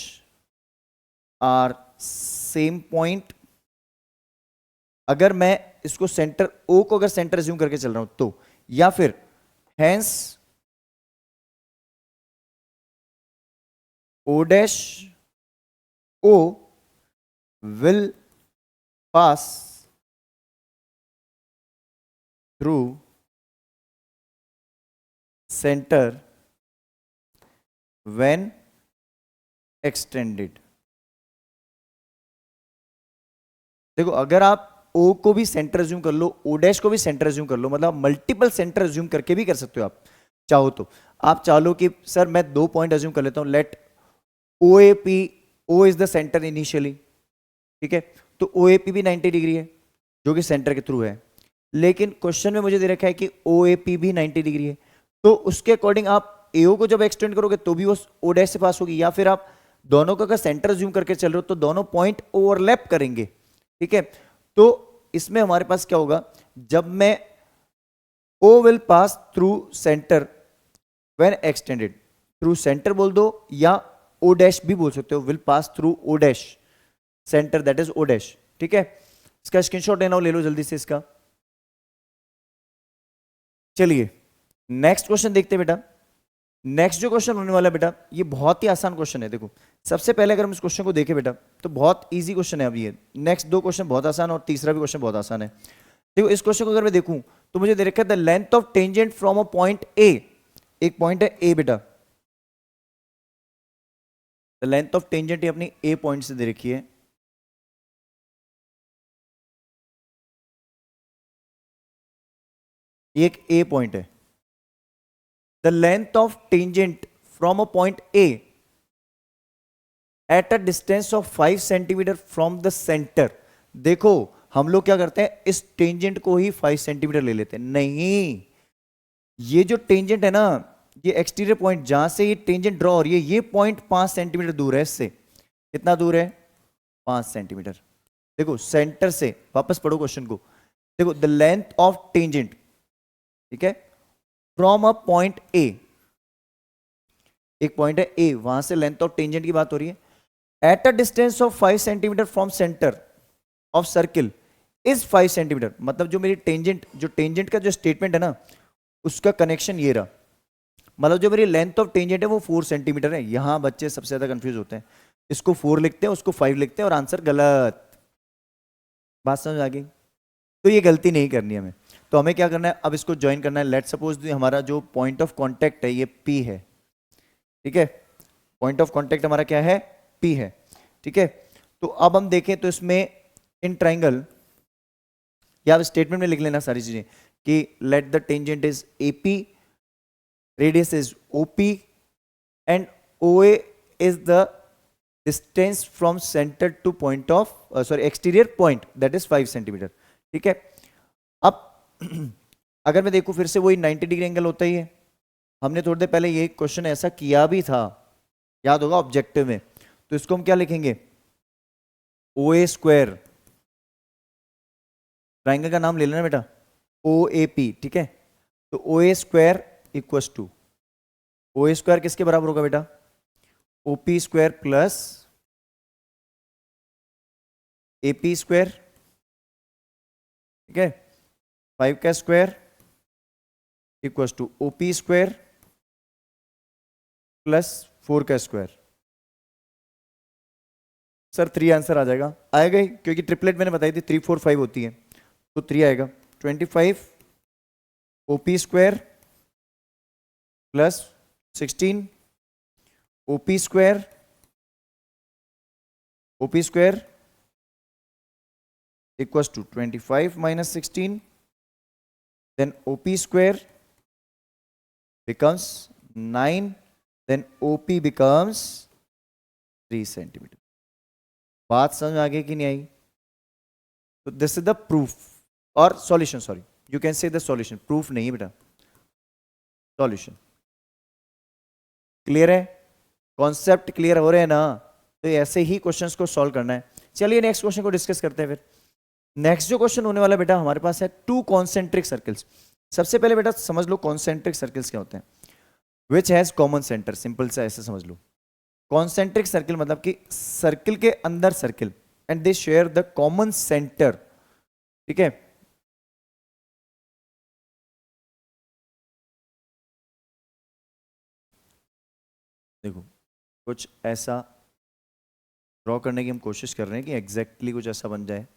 are same point। अगर मैं इसको सेंटर O को अगर सेंटर अज्यूम करके चल रहा हूं तो, या फिर hence O dash O will pass through center when extended। देखो अगर आप O को भी सेंटर अज्यूम कर लो, O डैश को भी सेंटर अज्यूम कर लो, मतलब मल्टीपल सेंटर अज्यूम करके भी कर सकते हो आप चाहो तो। आप चाहो कि सर मैं 2 पॉइंट अज्यूम कर लेता हूं, let O A P, O is the centre initially, ठीक है, तो ओ ए पी भी 90 डिग्री है जो कि सेंटर के थ्रू है, लेकिन क्वेश्चन में मुझे दे रखा है कि ओ ए पी भी 90 डिग्री है, तो उसके अकॉर्डिंग आप एओ को जब एक्सटेंड करोगे तो भी वो ओ डैश से पास होगी, या फिर आप दोनों का अगर सेंटर अज्यूम करके चल रहे हो तो दोनों पॉइंट ओवरलैप करेंगे, ठीक है। तो इसमें हमारे पास क्या होगा, जब मैं O will pass through center when extended, through center बोल दो या O डैश भी बोल सकते हो, will pass through O dash center, that is O dash, ठीक है। इसका स्क्रीनशॉट लेना हो ले लो जल्दी से इसका। चलिए नेक्स्ट क्वेश्चन देखते हैं बेटा। नेक्स्ट जो क्वेश्चन होने वाला है बेटा, ये बहुत ही आसान क्वेश्चन है। देखो सबसे पहले अगर हम इस क्वेश्चन को देखें बेटा तो बहुत इजी क्वेश्चन है। अब ये नेक्स्ट 2 क्वेश्चन बहुत आसान और तीसरा भी क्वेश्चन बहुत आसान है। देखो इस क्वेश्चन को अगर मैं देखूं तो मुझे दे रखा है the length of tangent from a point A, एक पॉइंट है ए बेटा, द लेंथ ऑफ टेंजेंट ये अपनी ए पॉइंट से दे रखी है, ये एक ए पॉइंट है। The length of tangent from a point A at a distance of 5 centimetre from the centre. देखो हम लोग क्या करते हैं, इस टेंजेंट को ही 5 सेंटीमीटर ले लेते हैं। नहीं, ये जो टेंजेंट है ना, ये एक्सटीरियर पॉइंट जहां से ये टेंजेंट ड्रॉ हो रही है, ये पॉइंट 5 सेंटीमीटर दूर है इससे। कितना दूर है? 5 सेंटीमीटर। देखो सेंटर से, वापस पढ़ो क्वेश्चन को, देखो द लेंथ ऑफ टेंजेंट, ठीक है, फ्रॉम अ पॉइंट ए, एक पॉइंट है ए, वहां से लेंथ ऑफ टेंजेंट की बात हो रही है, at a distance of 5 centimetre from centre of circle is 5 centimetre. मतलब जो मेरी टेंजेंट, जो टेंजेंट का जो स्टेटमेंट है ना, उसका कनेक्शन ये रहा। मतलब जो मेरी लेंथ ऑफ टेंजेंट है वो 4 सेंटीमीटर है। यहां बच्चे सबसे ज्यादा कंफ्यूज होते हैं, इसको 4 लिखते हैं, उसको 5 लिखते हैं और आंसर गलत। बात समझ आ गई? तो ये गलती नहीं करनी है हमें। तो हमें क्या करना है, अब इसको ज्वाइन करना है। लेट सपोज हमारा जो पॉइंट ऑफ कॉन्टेक्ट है ये P है, ठीक है, पॉइंट ऑफ कॉन्टेक्ट हमारा क्या है? P है, ठीक है। तो अब हम देखें तो इसमें इन ट्राइंगल, या आप स्टेटमेंट में लिख लेना सारी चीजें कि let the tangent is AP, radius is OP and OA is the distance from center to point of exterior point, that is 5 centimetre, ठीक है। अब अगर मैं देखूं फिर से वही 90 डिग्री एंगल होता ही है। हमने थोड़ी देर पहले ये क्वेश्चन ऐसा किया भी था, याद होगा ऑब्जेक्टिव में। तो इसको हम क्या लिखेंगे? OA स्क्वायर, ट्राइंगल का नाम ले लेना बेटा, OAP, ठीक है। तो OA square equals to, O square किसके बराबर होगा बेटा? OP square plus AP square, ठीक है, 5 का square equals to OP square plus 4 का स्क्वायर। सर 3 आंसर आ जाएगा, आएगा ही, क्योंकि ट्रिपलेट मैंने बताई थी 3 4 5 होती है, तो 3 आएगा। 25 OP square plus 16 OP square, OP square equals to 25 minus 16, then OP square becomes 9, then OP becomes 3 centimetre. बात समझ में आ गई कि नहीं आई? तो दिस इज द प्रूफ और solution, sorry you can say the solution, proof नहीं है बेटा, सॉल्यूशन। क्लियर है? कॉन्सेप्ट क्लियर हो रहे हैं ना? तो ऐसे ही क्वेश्चंस को सॉल्व करना है। चलिए नेक्स्ट क्वेश्चन को डिस्कस करते हैं। फिर नेक्स्ट जो क्वेश्चन होने वाला बेटा हमारे पास है 2 कॉन्सेंट्रिक सर्कल्स। सबसे पहले बेटा समझ लो कॉन्सेंट्रिक सर्कल्स क्या होते हैं। Which has common centre, simple सा ऐसे समझ लो। कॉन्सेंट्रिक सर्किल मतलब कि सर्किल के अंदर circle, and they share the common centre, ठीक है। देखो कुछ ऐसा ड्रॉ करने की हम कोशिश कर रहे हैं कि एग्जैक्टली कुछ ऐसा बन जाए,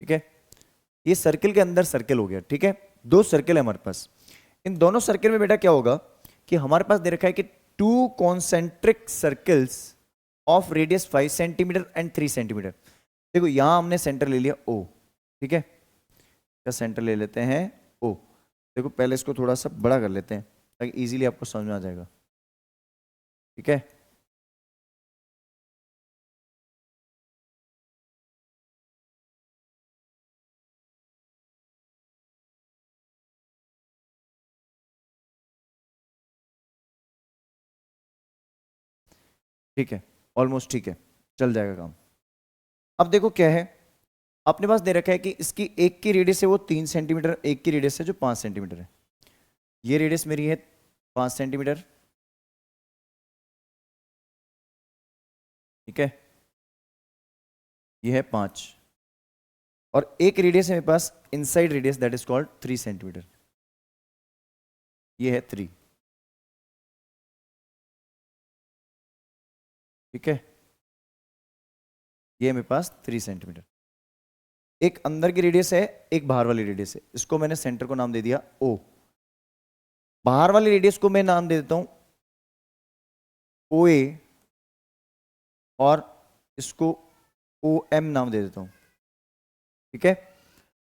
ठीक है। ये सर्किल के अंदर सर्किल हो गया, ठीक है। 2 सर्किल है हमारे पास। इन दोनों सर्किल में बेटा क्या होगा कि हमारे पास दे रखा है कि 2 concentric circles of radius 5 centimetre and 3 centimetre. देखो यहां हमने सेंटर ले लिया O, ठीक है, इसका सेंटर ले लेते हैं O। देखो पहले इसको थोड़ा सा बड़ा कर लेते हैं, ताकि इजीली आपको समझ में आ जाएगा। ठीक है, ठीक है, ऑलमोस्ट ठीक है, चल जाएगा काम। अब देखो क्या है, अपने पास दे रखा है कि इसकी एक की रेडियस है वो 3 सेंटीमीटर, एक की रेडियस है जो 5 सेंटीमीटर है। ये रेडियस मेरी है 5 सेंटीमीटर, ठीक है, ये है 5, और एक रेडियस है मेरे पास inside radius that is called 3 centimetre, ये है 3, ठीक है, ये मेरे पास 3 सेंटीमीटर। एक अंदर की रेडियस है, एक बाहर वाली रेडियस है, इसको मैंने सेंटर को नाम दे दिया ओ। बाहर वाली रेडियस को मैं नाम दे देता हूं ओ ए, और इसको ओ एम नाम दे देता हूं, ठीक है।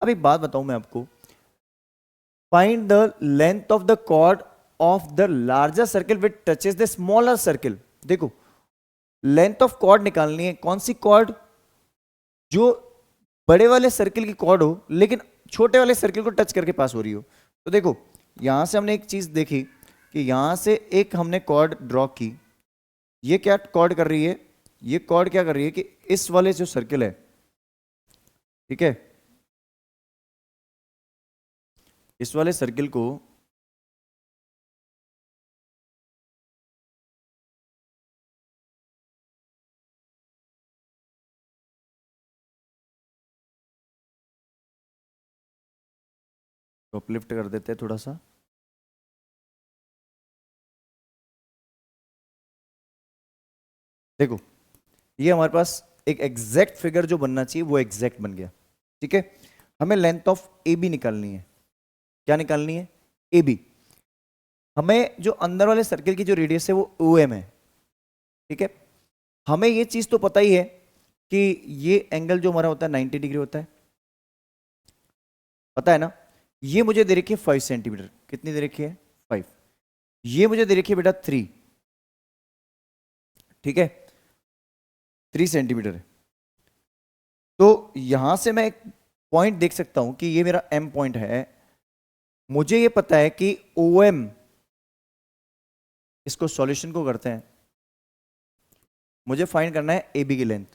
अब एक बात बताऊं मैं आपको, find the length of the chord of the larger circle which touches the smaller circle. देखो, लेंथ ऑफ कॉर्ड निकालनी है, कौन सी कॉर्ड, जो बड़े वाले सर्किल की कॉर्ड हो लेकिन छोटे वाले सर्किल को टच करके पास हो रही हो। तो देखो, यहां से हमने एक चीज देखी कि यहां से एक हमने कॉर्ड ड्रॉ की, ये क्या कॉर्ड कर रही है, ये कॉर्ड क्या कर रही है कि इस वाले जो सर्किल है, ठीक है, इस वाले सर्किल को अपलिफ्ट कर देते हैं थोड़ा सा। देखो, ये हमारे पास एक एग्जैक्ट फिगर जो बनना चाहिए वो एग्जैक्ट बन गया, ठीक है। हमें लेंथ ऑफ ए बी निकालनी है। क्या निकालनी है, ए बी। हमें जो अंदर वाले सर्किल की जो रेडियस है वो ओ एम है, ठीक है। हमें ये चीज तो पता ही है कि ये एंगल जो हमारा होता है 90 डिग्री होता है, पता है ना। ये मुझे दे रखी है 5 सेंटीमीटर, कितनी दे रखी है 5, ये मुझे दे रखी है बेटा 3, ठीक है, 3 सेंटीमीटर है। तो यहां से मैं एक पॉइंट देख सकता हूं कि ये मेरा एम पॉइंट है, मुझे ये पता है कि ओ एम, इसको सॉल्यूशन को करते हैं, मुझे फाइंड करना है ए बी की लेंथ।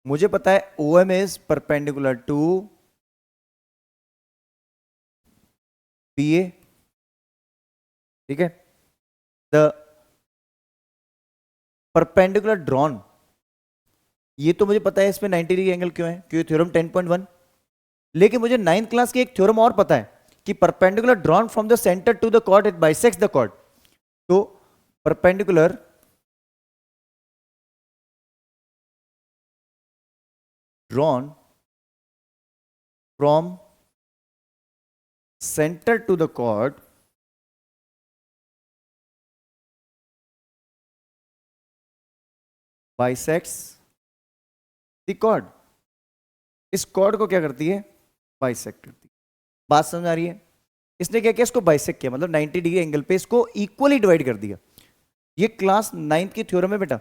मुझे पता है O M is perpendicular to P A, ठीक है। द परपेंडिकुलर ड्रॉन, ये तो मुझे पता है इसमें 90 डिग्री एंगल क्यों है, क्योंकि थ्योरम 10.1। लेकिन मुझे 9th क्लास की एक थ्योरम और पता है कि perpendicular drawn from the centre to the chord it bisects the chord. तो perpendicular drawn from centre to the chord bisects the chord. इस कॉर्ड को क्या करती है, बाइसेक्ट करती है। बात समझ आ रही है। इसने क्या किया, इसको बाइसेक्ट किया, मतलब 90 डिग्री एंगल पे इसको इक्वली डिवाइड कर दिया। ये क्लास 9th की थ्योरम है बेटा।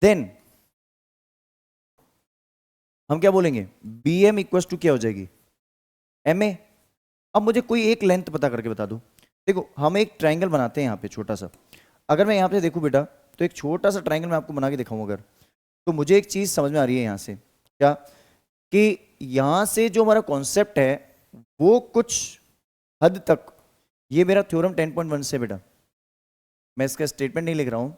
देन हम क्या बोलेंगे, बी एम इक्वल टू क्या हो जाएगी, एम ए। अब मुझे कोई एक लेंथ पता करके बता दो। देखो, हम एक ट्राइंगल बनाते हैं यहाँ पे छोटा सा। अगर मैं यहाँ पे देखूँ बेटा, तो एक छोटा सा ट्राइंगल मैं आपको बना के दिखाऊँ अगर, तो मुझे एक चीज समझ में आ रही है यहाँ से, क्या, कि यहाँ से जो हमारा कॉन्सेप्ट है वो कुछ हद तक, ये मेरा थ्योरम 10.1 से बेटा, मैं इसका स्टेटमेंट नहीं लिख रहा हूं,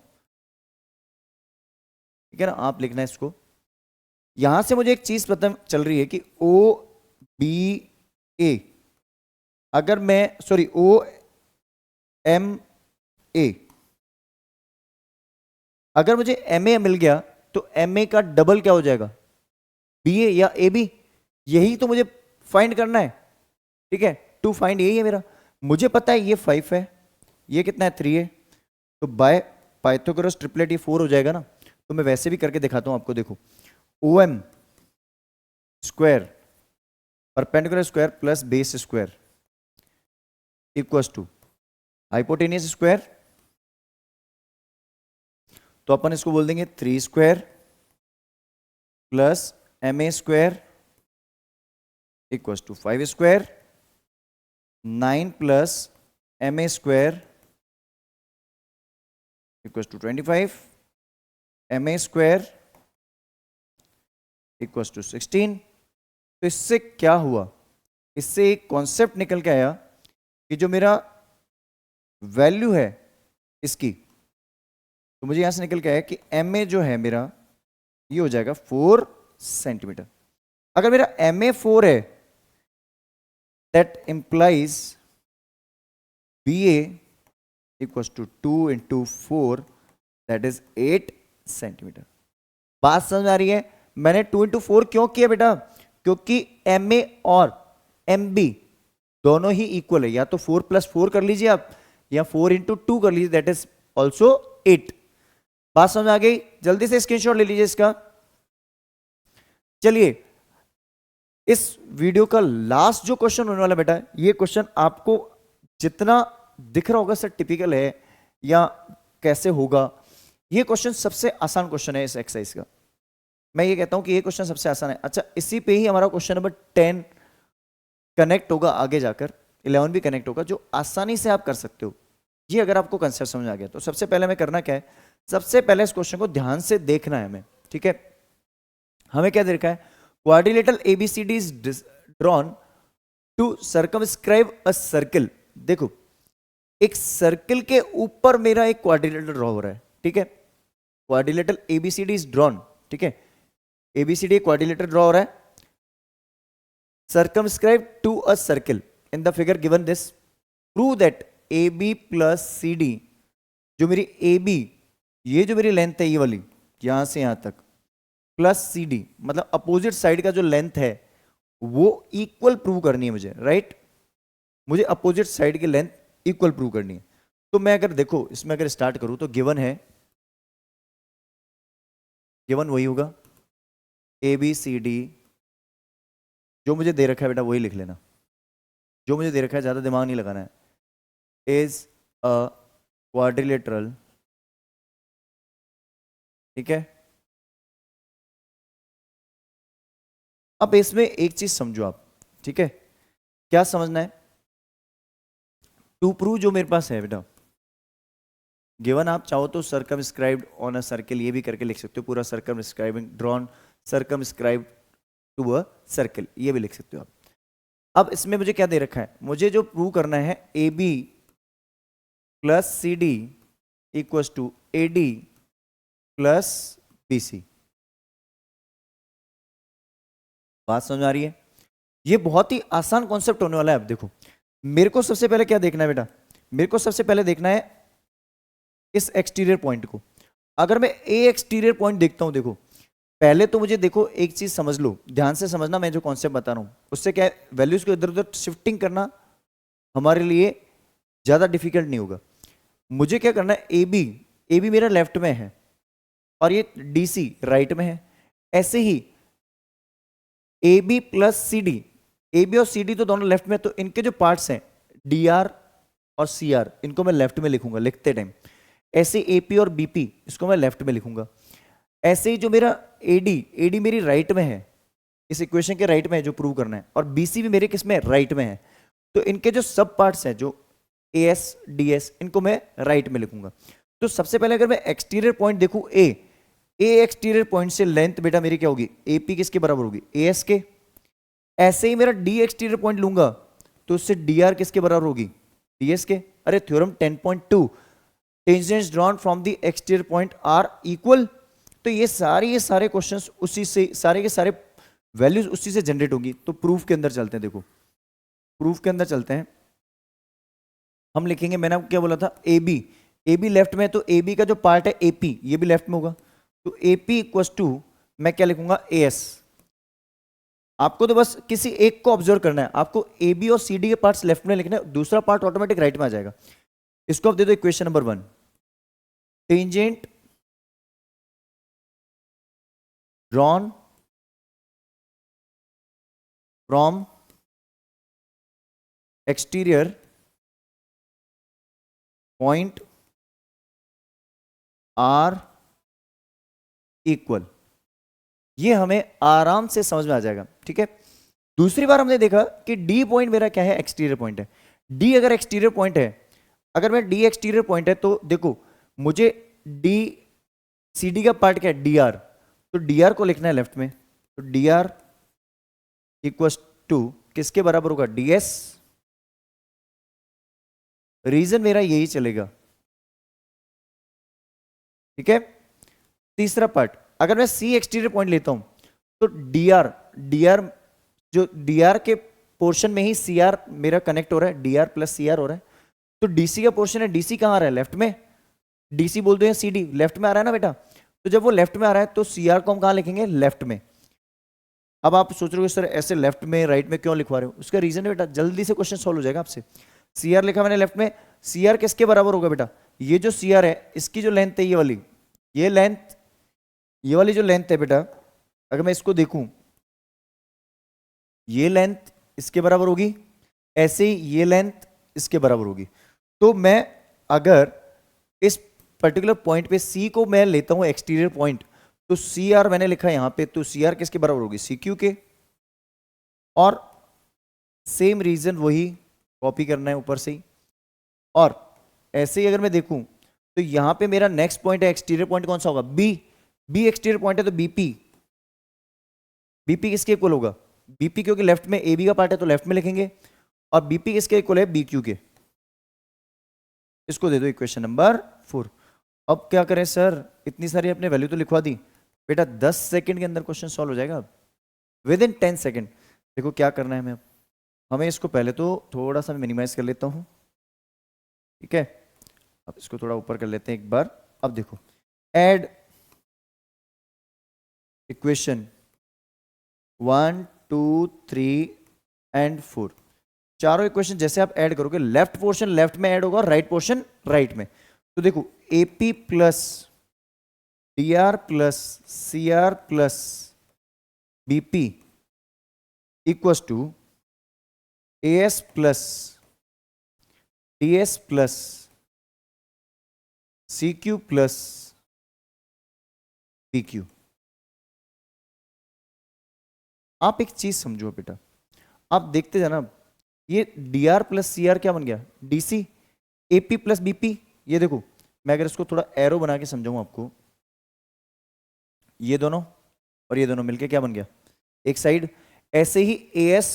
ठीक है ना, आप लिखना है इसको। यहां से मुझे एक चीज पता चल रही है कि ओ बी ए, अगर मैं सॉरी ओ एम ए, अगर मुझे एम ए मिल गया तो एम ए का डबल क्या हो जाएगा, बी ए या ए बी। यही तो मुझे फाइंड करना है, ठीक है। टू फाइंड यही है मेरा। मुझे पता है ये 5 है, ये कितना है 3 है, तो बाय पाइथागोरस ट्रिपलेट ये 4 हो जाएगा ना। तो मैं वैसे भी करके दिखाता हूं आपको, देखो, O M square perpendicular square plus base square equals to hypotenuse square, तो अपन इसको बोल देंगे 3 square plus ma square equals to 5 square, 9 plus ma square equals to 25, ma square equals to 16। तो इससे क्या हुआ, इससे एक कॉन्सेप्ट निकल के आया कि जो मेरा वैल्यू है इसकी, तो मुझे यहां से निकल के आया कि ma जो है मेरा ये हो जाएगा 4 सेंटीमीटर। अगर मेरा ma 4 है, that implies ba equals to 2 into 4 that is 8 centimetre. बात समझ आ रही है? मैंने 2 इंटू 4 क्यों किया बेटा? क्योंकि ma और mb दोनों ही इक्वल है, या तो 4 प्लस 4 कर लीजिए आप, या 4 इंटू 2 कर लीजिए, दैट इज ऑल्सो 8। बात समझ आ गई? जल्दी से स्क्रीनशॉट ले लीजिए इसका। चलिए, इस वीडियो का लास्ट जो क्वेश्चन होने वाला बेटा, ये क्वेश्चन आपको जितना दिख रहा होगा सर टिपिकल है या कैसे होगा, ये क्वेश्चन सबसे आसान क्वेश्चन है इस एक्सरसाइज का। मैं ये कहता हूं कि ये क्वेश्चन सबसे आसान है। अच्छा, इसी पे ही हमारा क्वेश्चन नंबर 10 कनेक्ट होगा, आगे जाकर 11 भी कनेक्ट होगा, जो आसानी से आप कर सकते हो। ये अगर आपको कंसेप्ट समझ आ गया तो सबसे पहले हमें करना क्या है, सबसे पहले इस क्वेश्चन को ध्यान से देखना है हमें, ठीक है। हमें क्या देखा है, quadrilateral ABCD is drawn to circumscribe a circle. देखो, एक सर्कल के ऊपर मेरा एक क्वाड्रिलेटरल ड्रॉ हो रहा है, ठीक है। क्वाड्रिलेटरल एबीसीडी इज ड्रॉन, ठीक है, एबीसीडी क्वाड्रिलेटरल ड्रॉ हो रहा है, circumscribe to a circle in the figure given this, prove that AB plus CD, जो मेरी AB, ये जो मेरी लेंथ है ये वाली यहां से यहां तक, प्लस CD मतलब अपोजिट साइड का जो लेंथ है वो इक्वल प्रूव करनी है मुझे, राइट। मुझे अपोजिट साइड की लेंथ इक्वल प्रूव करनी है। तो मैं अगर देखो इसमें अगर स्टार्ट करूं तो गिवन है, गिवन वही होगा ABCD, जो मुझे दे रखा है बेटा वही लिख लेना, जो मुझे दे रखा है, ज्यादा दिमाग नहीं लगाना है। इज अ क्वाड्रिलेटरल, ठीक है। अब इसमें एक चीज समझो आप, ठीक है, क्या समझना है, टू प्रूव जो मेरे पास है बेटा, गिवन आप चाहो तो सर्कमस्क्राइब्ड ऑन अ सर्कल ये भी करके लिख सकते हो, पूरा circumscribing drawn circumscribe to a circle ये भी लिख सकते हो आप। अब इसमें मुझे क्या दे रखा है, मुझे जो प्रूव करना है AB plus CD equals to AD plus BC। बात समझ आ रही है? ये बहुत ही आसान कॉन्सेप्ट होने वाला है। अब देखो, मेरे को सबसे पहले क्या देखना है बेटा, मेरे को सबसे पहले देखना है इस एक्सटीरियर पॉइंट को। अगर मैं ए एक्सटीरियर पॉइंट देखता हूं, देखो पहले तो मुझे देखो एक चीज समझ लो, ध्यान से समझना, मैं जो कॉन्सेप्ट बता रहा हूं उससे क्या है, वैल्यूज को इधर उधर शिफ्टिंग करना हमारे लिए ज्यादा डिफिकल्ट नहीं होगा। मुझे क्या करना है, AB, AB मेरा लेफ्ट में है और ये DC राइट में है। ऐसे ही AB प्लस CD, AB और CD तो दोनों लेफ्ट में, तो इनके जो पार्ट्स हैं DR और CR इनको मैं लेफ्ट में लिखूंगा लिखते टाइम। ऐसे AP और BP इसको मैं लेफ्ट में लिखूंगा। ऐसे ही जो मेरा AD मेरी राइट में है, इस इक्वेशन के राइट में है जो प्रूव करना है, और BC भी मेरे किस में, राइट में है। तो इनके जो सब पार्ट्स हैं जो AS DS इनको मैं राइट में लिखूंगा। तो सबसे पहले अगर मैं एक्सटीरियर पॉइंट देखूं A एक्सटीरियर पॉइंट से लेंथ बेटा मेरी क्या होगी, AP किसके बराबर होगी, AS के। ऐसे ही मेरा D एक्सटीरियर पॉइंट लूंगा तो उससे DR किसके बराबर होगी, DS के। अरे theorem 10.2, tangents drawn from the exterior point are equal. तो ये सारे क्वेश्चंस उसी से, सारे के सारे वैल्यूज उसी से जनरेट होंगी। तो प्रूफ के अंदर चलते हैं, देखो प्रूफ के अंदर चलते हैं। हम लिखेंगे, मैंने आपको क्या बोला था, AB लेफ्ट में है तो AB का जो पार्ट है AP ये भी लेफ्ट में होगा। तो AP इक्वल्स टू मैं क्या लिखूंगा, AS। आपको तो बस किसी एक को ऑब्जर्व करना है, आपको AB और CD के पार्ट्स लेफ्ट में लिखना है, दूसरा पार्ट ऑटोमेटिक राइट में आ जाएगा। इसको आप दे दो equation number 1, tangent drawn from exterior point are equal, ये हमें आराम से समझ में आ जाएगा, ठीक है। दूसरी बार हमने देखा कि डी पॉइंट मेरा क्या है, एक्सटीरियर पॉइंट है। डी अगर एक्सटीरियर पॉइंट है, अगर मैं डी एक्सटीरियर पॉइंट है तो देखो मुझे डी सी डी का पार्ट क्या है, डी आर, तो डी आर को लिखना है लेफ्ट में, तो डी आर इक्व टू किसके बराबर होगा, डी एस। रीजन मेरा यही चलेगा, ठीक है। तीसरा पार्ट, अगर मैं सी एक्सटीरियर पॉइंट लेता हूं तो डी आर जो डी आर के पोर्शन में ही सी आर मेरा कनेक्ट हो रहा है, D R plus C R हो रहा है, तो डीसी का पोर्शन है, डीसी कहां आ रहा है, लेफ्ट में, डीसी बोल दो या सी डी, लेफ्ट में आ रहा है ना बेटा। तो जब वो लेफ्ट में आ रहा है तो सी आर को हम कहां लिखेंगे, लेफ्ट में। अब आप सोच रहे हो सर ऐसे लेफ्ट में राइट में क्यों लिखवा रहे हो, उसका रीजन है बेटा, जल्दी से क्वेश्चन सॉल्व हो जाएगा आपसे। सी आर लिखा मैंने लेफ्ट में, सी आर किसके बराबर होगा बेटा, ये जो सी आर है इसकी जो लेंथ है ये वाली, ये लेंथ, ये वाली जो लेंथ है बेटा, अगर मैं इसको देखूं ये लेंथ इसके बराबर होगी, ऐसे ही ये लेंथ इसके बराबर होगी। तो मैं अगर इस पर्टिकुलर पॉइंट पे सी को मैं लेता हूं एक्सटीरियर पॉइंट, तो सी आर मैंने लिखा यहां पे, तो सी आर किसके बराबर होगी, सी क्यू के। और सेम रीजन वही कॉपी करना है ऊपर से ही। और ऐसे ही अगर मैं देखूं तो यहां पे मेरा नेक्स्ट पॉइंट है एक्सटीरियर पॉइंट, कौन सा होगा, बी। बी एक्सटीरियर पॉइंट है तो बीपी, बीपी किसके इक्वल होगा, बीपी, क्योंकि लेफ्ट में ए बी का पार्ट है तो लेफ्ट में लिखेंगे, और बीपी किसके इक्वल है, बी क्यू के। इसको दे दो इक्वेशन नंबर 4। अब क्या करें सर, इतनी सारी अपने वैल्यू तो लिखवा दी बेटा, 10 सेकंड के अंदर क्वेश्चन सॉल्व हो जाएगा, विद इन 10 सेकंड। देखो क्या करना है हमें इसको पहले तो थोड़ा सा मिनिमाइज कर लेता हूं, ठीक है। अब इसको थोड़ा ऊपर कर लेते हैं एक बार। अब देखो, ऐड इक्वेशन 1 2 3 एंड 4, चारों इक्वेशन जैसे आप ऐड करोगे, लेफ्ट पोर्शन लेफ्ट में ऐड होगा, राइट पोर्शन राइट में। तो देखो AP plus DR plus CR plus BP equals to AS plus DS plus CQ plus PQ। आप एक चीज समझो बेटा, आप देखते जाना, ये DR प्लस CR क्या बन गया, DC। AP प्लस BP, ये देखो मैं अगर इसको थोड़ा एरो बना के समझाऊं आपको, ये दोनों और ये दोनों मिलके क्या बन गया, एक साइड। ऐसे ही AS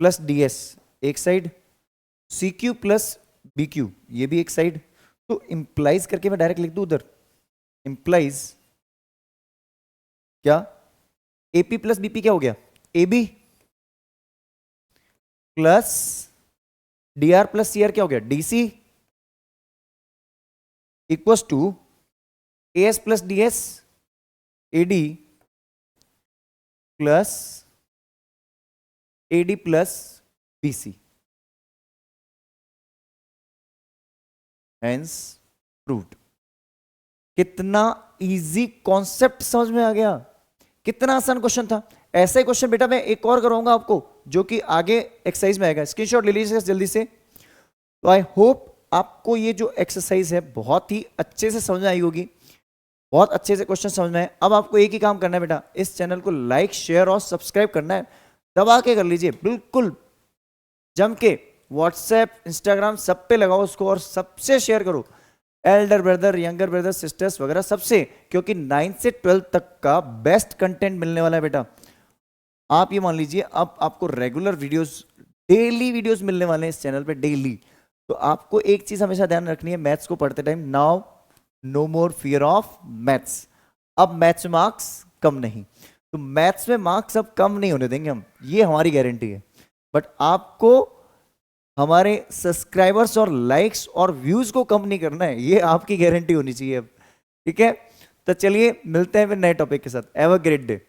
प्लस DS एक साइड, CQ प्लस BQ ये भी एक साइड। तो इंप्लाइज करके मैं डायरेक्ट लिख दूं उधर, इंप्लाइज क्या, AP प्लस BP क्या हो गया, AB plus DR plus CR क्या हो गया, DC equals to AS plus DS AD plus AD plus BC। Hence proved. कितना इजी कॉन्सेप्ट समझ में आ गया, कितना आसान क्वेश्चन था। ऐसा ही क्वेश्चन बेटा मैं एक और कराऊंगा आपको, जो कि आगे एक्सरसाइज में आएगा, स्क्रीनशॉट ले लीजिए जल्दी से। तो आई होप आपको ये जो एक्सरसाइज है बहुत ही अच्छे से समझ में आई होगी, बहुत अच्छे से क्वेश्चन समझ में आए। अब आपको एक ही काम करना है बेटा, इस चैनल को लाइक शेयर और सब्सक्राइब करना है, दबा के कर लीजिए, बिल्कुल जम के। व्हाट्सएप इंस्टाग्राम सब पे लगाओ उसको और सबसे शेयर करो, Elder brother younger brother sisters वगैरह सबसे, क्योंकि 9 से 12 तक का बेस्ट कंटेंट मिलने वाला है बेटा। आप ये मान लीजिए अब आपको रेगुलर वीडियोस, डेली वीडियोस मिलने वाले हैं इस चैनल पे डेली। तो आपको एक चीज हमेशा ध्यान रखनी है मैथ्स को पढ़ते time, now no more fear of maths. अब मैथ्स मार्क्स कम नहीं, तो मैथ्स में मार्क्स अब कम नहीं होने देंगे हम, ये हमारी गारंटी है। बट आपको हमारे सब्सक्राइबर्स और लाइक्स और व्यूज को कम नहीं करना है, ये आपकी गारंटी होनी चाहिए अब, ठीक है। तो चलिए मिलते हैं फिर नए टॉपिक के साथ। Have a great day.